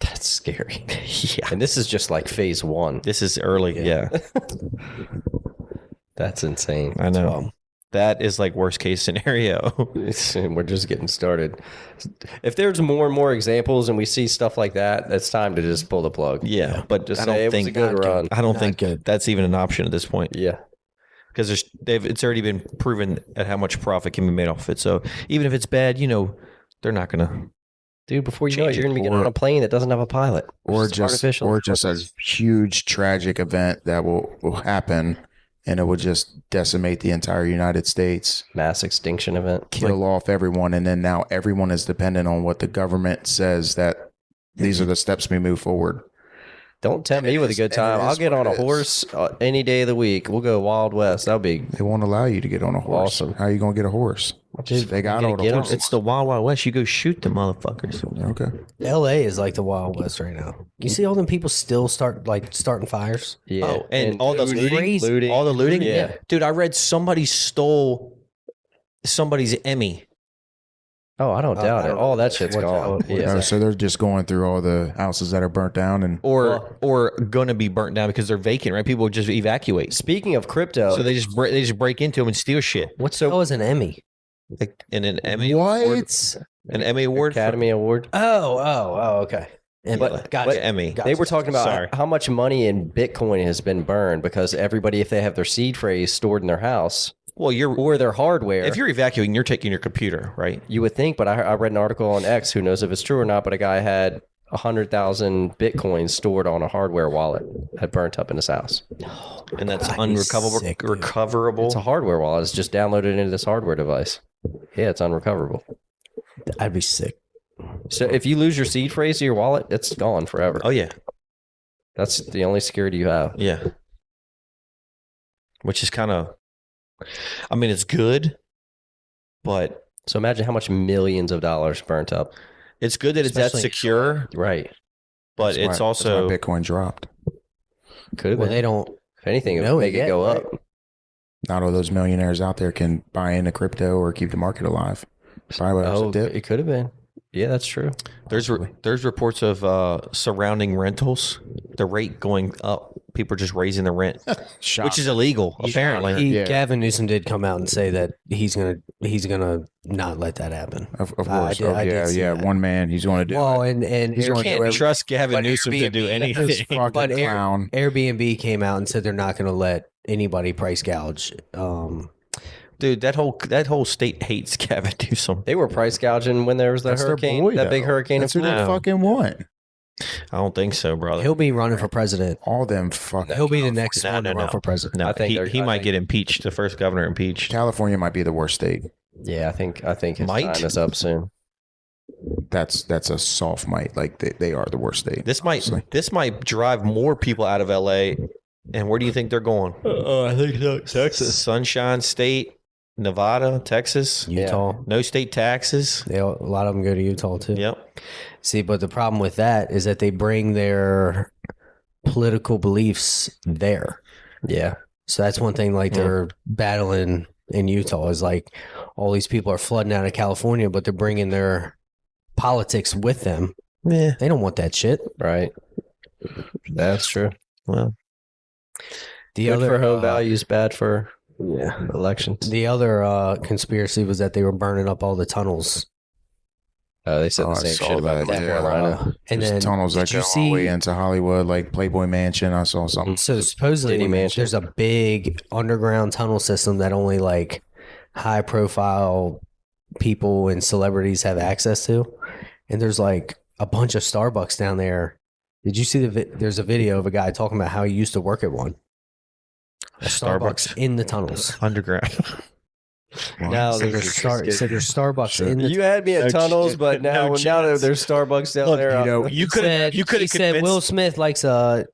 That's scary. Yeah. And this is just like phase one. This is early. Yeah. That's insane. I know. That is like worst case scenario. We're just getting started. If there's more and more examples and we see stuff like that, it's time to just pull the plug. Yeah, but Just I say don't it was think a good run. I don't Not think good. that's even an option at this point Yeah. because it's already been proven at how much profit can be made off it. So even if it's bad, they're not gonna. Dude, before you know it, Change you're it. going to be getting on a plane that doesn't have a pilot. Or It's just artificial. or just a huge tragic event that will happen and it will just decimate the entire United States, Mass extinction event. kill off everyone, and then now everyone is dependent on what the government says that these are the steps we move forward. Don't tempt me with a good time. I'll get on a horse any day of the week. We'll go Wild West. That'll be They won't allow you to get on a horse. Awesome. How are you gonna get a horse? They got gonna all the get 'em. horses. It's the Wild Wild West. You go shoot the motherfuckers. Okay. LA is like the Wild West right now. You see all them people still starting fires? yeah. Oh, and all those looting, all the looting. Yeah. Dude, I read somebody stole somebody's Emmy. Oh, I don't doubt it. All that shit's gone. Yeah. So they're just going through all the houses that are burnt down and Or gonna be burnt down because they're vacant, right? People just evacuate, Speaking of crypto, so they just break into them and steal shit. That was an Emmy. Like in an Emmy What? award, an Emmy award, Academy Award. Oh, okay. But- Gotcha. Emmy. Gotcha. They were talking about Sorry. how much money in Bitcoin has been burned because everybody, if they have their seed phrase stored in their house Well, or their hardware, if you're evacuating, you're taking your computer, right? you would think. But I read an article on X. Who knows if it's true or not? But a guy had 100,000 Bitcoins stored on a hardware wallet, had burnt up in his house. And that's That'd be unrecoverable. sick, dude. Recoverable. It's a hardware wallet. It's just downloaded into this hardware device. Yeah, it's unrecoverable. I'd be sick. So if you lose your seed phrase to your wallet, it's gone forever. Oh yeah, That's the only security you have. yeah. Which is kind of, I mean, it's good, but So imagine how much millions of dollars burnt up. it's good that it's that Especially- secure. Right. But That's it's why also Bitcoin dropped. Could have Well, been. they don't. If anything, it know would it make it yet, go right? up. Not all those millionaires out there can buy into crypto or keep the market alive. Probably was Oh, a dip. it could have been. Yeah, that's true. there's reports of surrounding rentals, the rate going up. People are just raising the rent, which is illegal apparently. Yeah. Gavin Newsom did come out and say that he's gonna not let that happen. Of I course. did- I did yeah, see yeah. that. One man, he's going to do Well, it. and He's You gonna do can't every- trust Gavin but Newsom to do Airbnb anything. This fucking But clown. Airbnb came out and said they're not going to let anybody price gouge. Dude, that whole state hates Gavin Newsom. They were price gouging when there was that That's their hurricane, boy, that big though. hurricane. That's in who they Florida. fucking want. I don't think so, brother. He'll be running for president. All them fucking. He'll be the next No, one to no, run no. for president. No, I think he I might think- get impeached. The first governor impeached. California might be the worst state. Yeah, I think his Might? time is up soon. That's a soft might. Like they are the worst state. This might honestly. drive more people out of LA. And where do you think they're going? I think Texas. Sunshine State, Nevada, Texas. Utah. No state taxes. A lot of them go to Utah too. Yep. See, but the problem with that is that they bring their political beliefs there. Yeah. So that's one thing. Like they're battling in Utah is like all these people are flooding out of California, but they're bringing their politics with them. Yeah. They don't want that shit. Right. That's true. Well, The Good other for home values, bad for yeah. elections. The other conspiracy was that they were burning up all the tunnels. They said Oh, the I same saw shit about that, North yeah. Carolina. And There's then tunnels that did you go all the way see? into Hollywood, like Playboy Mansion. I saw something. So supposedly Diddy Mansion. there's a big underground tunnel system that only like high profile people and celebrities have access to. And there's like a bunch of Starbucks down there. Did you see there's a video of a guy talking about how he used to work at one. A Starbucks in the tunnels. underground. Now So there's, there's Starbucks in the you had me at No tunnels, chance. but now No that there's Starbucks down Look, there. you know, You He could said- you could he have said Will convinced Smith likes a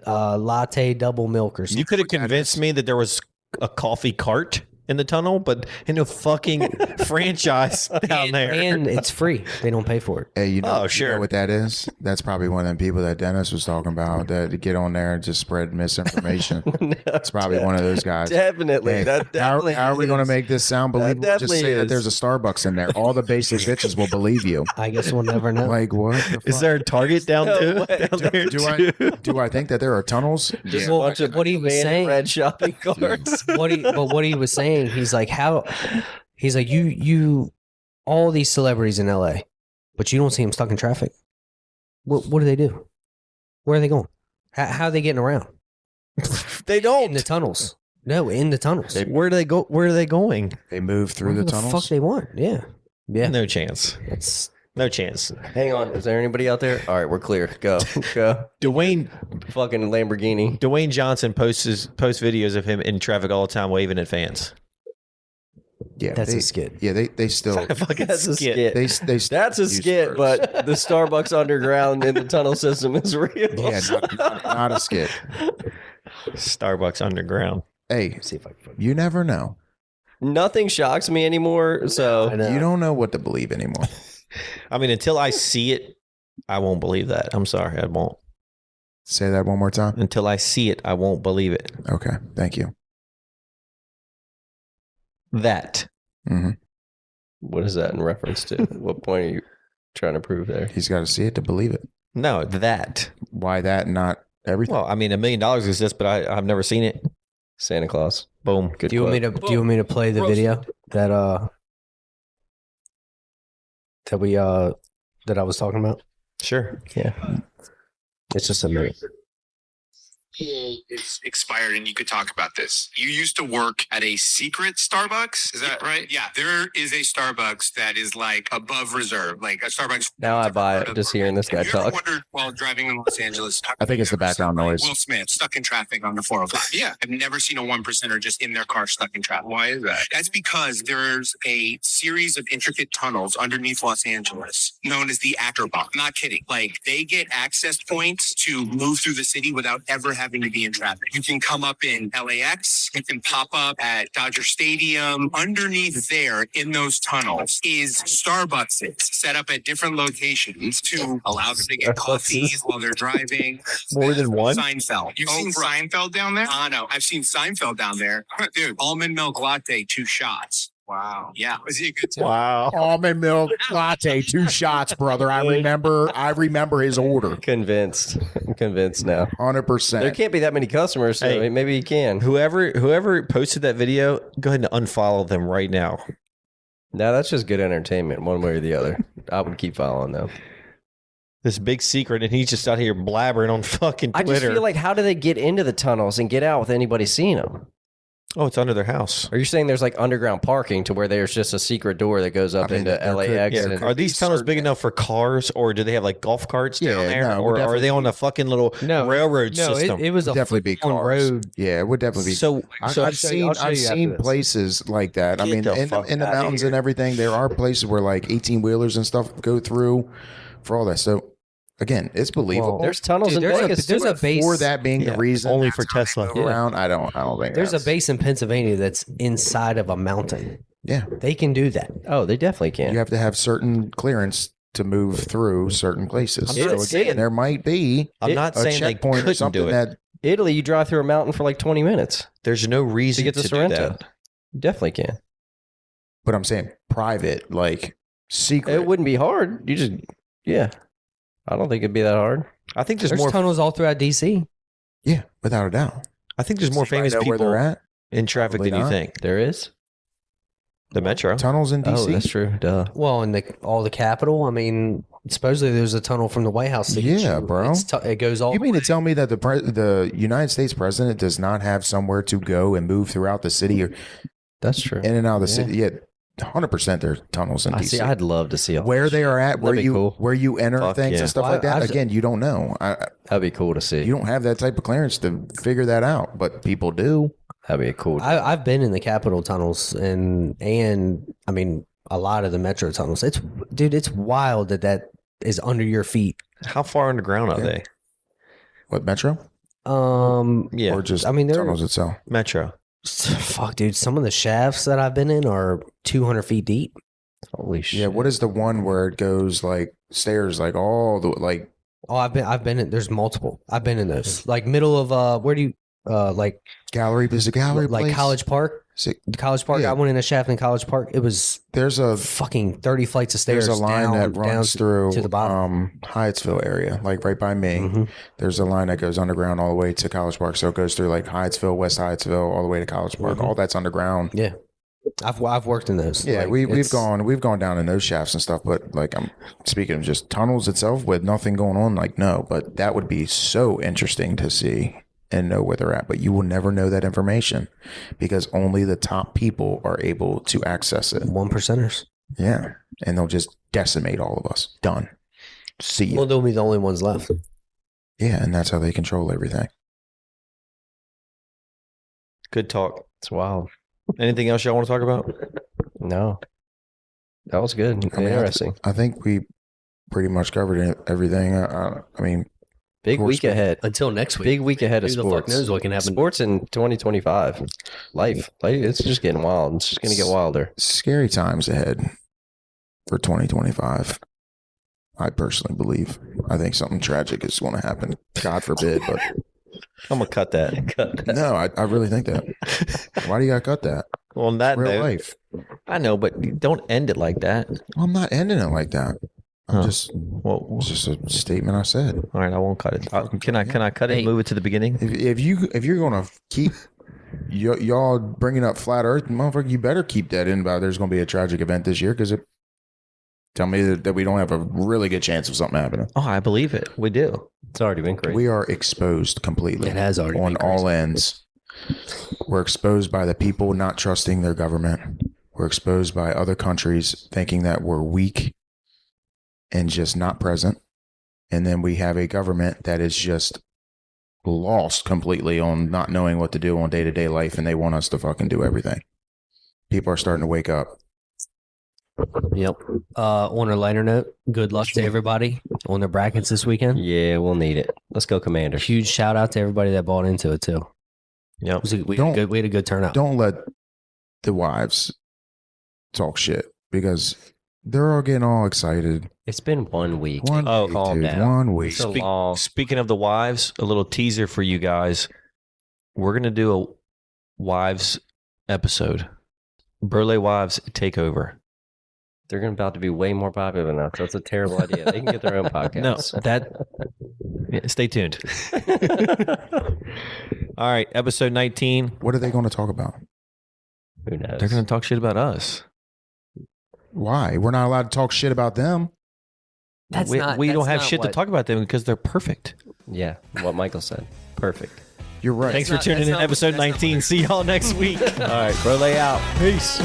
latte double milk or something. you could have convinced me that there was a coffee cart in the tunnel, but in a fucking franchise down there. And it's free. They don't pay for it. Hey, you know, Oh, sure. you know what that is? That's probably one of them people that Dennis was talking about that to get on there and just spread misinformation. It's probably one of those guys. Definitely. Hey, That definitely how are we going to is. make this sound believable? Just definitely say that is. there's a Starbucks in there. All the basic bitches will believe you. I guess we'll never know. Like what? The Is fuck? there a Target down, No too, way. down there Do I think that there are tunnels? Just Yeah. a bunch of what he was abandoned saying- red shopping carts. what he was saying, he's like, you all these celebrities in LA, but you don't see them stuck in traffic. What do they do? Where are they going? How are they getting around? They In don't. the tunnels. No, in the tunnels. Where do they go? Where are they going? They move through Whatever the tunnels. fuck they want. Yeah. Yeah. No chance. That's No chance. Hang on. Is there anybody out there? All right, we're clear. Go. Go. Dwayne Fucking Lamborghini. Johnson posts videos of him in traffic all the time waving at fans. Yeah, that's they, a skit. Yeah, they still Fucking That's a skit. skit. they That's a use skit, words. but the Starbucks underground in the tunnel system is real. yeah, not a skit. Starbucks underground. Hey, See if I can. you never know. Nothing shocks me anymore. I So know. You don't know what to believe anymore. I mean, until I see it, I won't believe that. I'm sorry, I won't. Say that one more time. Until I see it, I won't believe it. Okay, thank you. That. Hmm. what is that in reference to? What point are you trying to prove there? He's got to see it to believe it. No, that. Why that and not everything? Well, I mean, $1 million exists, but I've never seen it. Santa Claus. Boom. Good. Do you want me quote. to play the video? that that I was talking about? Sure. Yeah. It's just a minute. It's expired and you could talk about this. You used to work at a secret Starbucks, is that right? Yeah, there is a Starbucks that is like above reserve, like a Starbucks. Now I buy it just hearing this guy Have you ever talk. wondered while driving in Los Angeles? I think it's the background noise. Will Smith stuck in traffic on the 405. Yeah, I've never seen a 1%er just in their car stuck in traffic. Why is that? That's because there's a series of intricate tunnels underneath Los Angeles known as the actor box. Not kidding. Like they get access points to move through the city without ever having to be in traffic. You can come up in LAX. You can pop up at Dodger Stadium. Underneath there in those tunnels is Starbucks set up at different locations to allow them to get coffees while they're driving. More than one? Seinfeld. You've seen Seinfeld down there? No, I've seen Seinfeld down there. Dude, almond milk latte, 2 shots. Wow. Yeah. Was he a good time? Wow. Almond milk latte, 2 shots, brother. I remember his order. Convinced. I'm convinced now. 100%. There can't be that many customers, so Hey. maybe you can. Whoever posted that video, go ahead and unfollow them right now. No, that's just good entertainment, one way or the other. I would keep following them. This big secret, and he's just out here blabbering on fucking I Twitter. just feel like, how do they get into the tunnels and get out with anybody seeing them? Oh, it's under their house. Are you saying there's like underground parking to where there's just a secret door that goes up I mean, into there could- LAX? yeah, and Are these tunnels big enough for cars, or do they have like golf carts down Yeah, there, no, it would or are definitely they on a fucking little railroad system? It was a definitely be on cars. road. Yeah, it would definitely be. So I've show seen you after this. places like that. I Get mean, the in fuck the outta mountains here. and everything, there are places where like 18-wheelers and stuff go through for all that. So again, it's believable. there's tunnels Dude, in there's a- Vegas. there's a base- for that being Yeah, the reason only that's for how they Tesla. move Yeah. around. I don't think There's a that's- base in Pennsylvania that's inside of a mountain. Yeah, They can do that. Oh, they definitely can. you have to have certain clearance to move through certain places. I'm not So saying- again, there might be I'm not a saying they checkpoint or couldn't something do it. that Italy, you drive through a mountain for like 20 minutes There's no to reason get to do Sorrento. that. You definitely can. but I'm saying private, like secret. It wouldn't be hard. You just, yeah. I don't think it'd be that hard. I think there's There's more. tunnels all throughout DC. Yeah, without a doubt. I think there's more Does anybody famous know where people they're at. in traffic Probably than you not. think. There is? The metro. Tunnels in Oh, DC. that's true. Duh. Well, in all the Capitol. I mean, supposedly there's a tunnel from the White House. to get Yeah, you. bro. It goes all. You mean to tell me that the United States president does not have somewhere to go and move throughout the city or That's true. in and out of the city? Yeah, 100% there are tunnels in I DC. see. I'd love to see all Where that they shit. are at, where That'd be you cool. where you enter Fuck things yeah. and stuff Well, like that. I've- Again, you don't know. That'd be cool to see. You don't have that type of clearance to figure that out, but people do. That'd be cool. I've been in the Capitol tunnels and I mean a lot of the metro tunnels. It's wild that is under your feet. How far underground are Yeah. they? What, Metro? Yeah, Or just I mean, they're- tunnels itself? metro. Fuck, dude. Some of the shafts that I've been in are 200 feet deep. Holy shit. Yeah, what is the one where it goes like stairs, like all the like Oh, I've been in. There's multiple. I've been in those. Like middle of where do you like gallery? Is a gallery like place? College Park? Is it- College Park. Yeah. I went in a shaft in College Park. It was There's a fucking 30 flights of stairs. there's a line down, that runs through to the bottom. Hyattsville area, like right by me. Mhm. There's a line that goes underground all the way to College Park. So it goes through like Hyattsville, West Hyattsville, all the way to College Park. Mhm. All that's underground. Yeah, I've worked in those. Yeah, Like, we've it's- gone down in those shafts and stuff. But like I'm speaking of just tunnels itself with nothing going on. Like no, but that would be so interesting to see and know where they're at. But you will never know that information because only the top people are able to access it. 1%ers. Yeah, and they'll just decimate all of us. Done. See you. Well, they'll be the only ones left. Yeah, and that's how they control everything. Good talk. It's wild. Anything else y'all want to talk about? No. That was good. I mean, Interesting. I think we pretty much covered everything. I mean, Big course week we- ahead. Until next week. Big week ahead of Who the fuck sports. knows what can happen? Sports in 2025. Life. It's just getting wild. It's just going to get wilder. scary times ahead for 2025. I personally believe. I think something tragic is going to happen. God forbid, but I'm gonna cut that. no, I really think that. Why do you got to cut that? Well, on that Real note, life. I know, but don't end it like that. Well, I'm not ending it like that. I'm Huh. just, Well, it's just a statement I said. all right, I won't cut it. Can I cut it? Hey. And move it to the beginning. If you're going to keep y'all bringing up flat Earth, motherfucker. You better keep that in about there's going to be a tragic event this year because tell me that we don't have a really good chance of something happening. Oh, I believe it. We do. It's already been crazy. We are exposed completely. It has already on been crazy. all ends. We're exposed by the people not trusting their government. We're exposed by other countries thinking that we're weak and just not present. And then we have a government that is just lost completely on not knowing what to do on day-to-day life, and they want us to fucking do everything. People are starting to wake up. Yep. On a lighter note, good luck to everybody on their brackets this weekend. Yeah, we'll need it. Let's go, Commanders. Huge shout out to everybody that bought into it too. Yep. We had a good turnout. Don't let the wives talk shit because they're all getting all excited. It's been 1 week. Calm down. 1 week. So long. Speaking of the wives, a little teaser for you guys. We're going to do a wives episode. Brolay Wives Takeover. They're about to be way more popular now, so it's a terrible idea. They can get their own podcast. Stay tuned. All right, episode 19. What are they going to talk about? Who knows? They're going to talk shit about us. Why? We're not allowed to talk shit about them. We don't have shit to talk about them because they're perfect. Yeah, what Michael said. Perfect. You're right. Thanks for tuning in episode 19. See y'all next week. All right, Brolay out. Peace.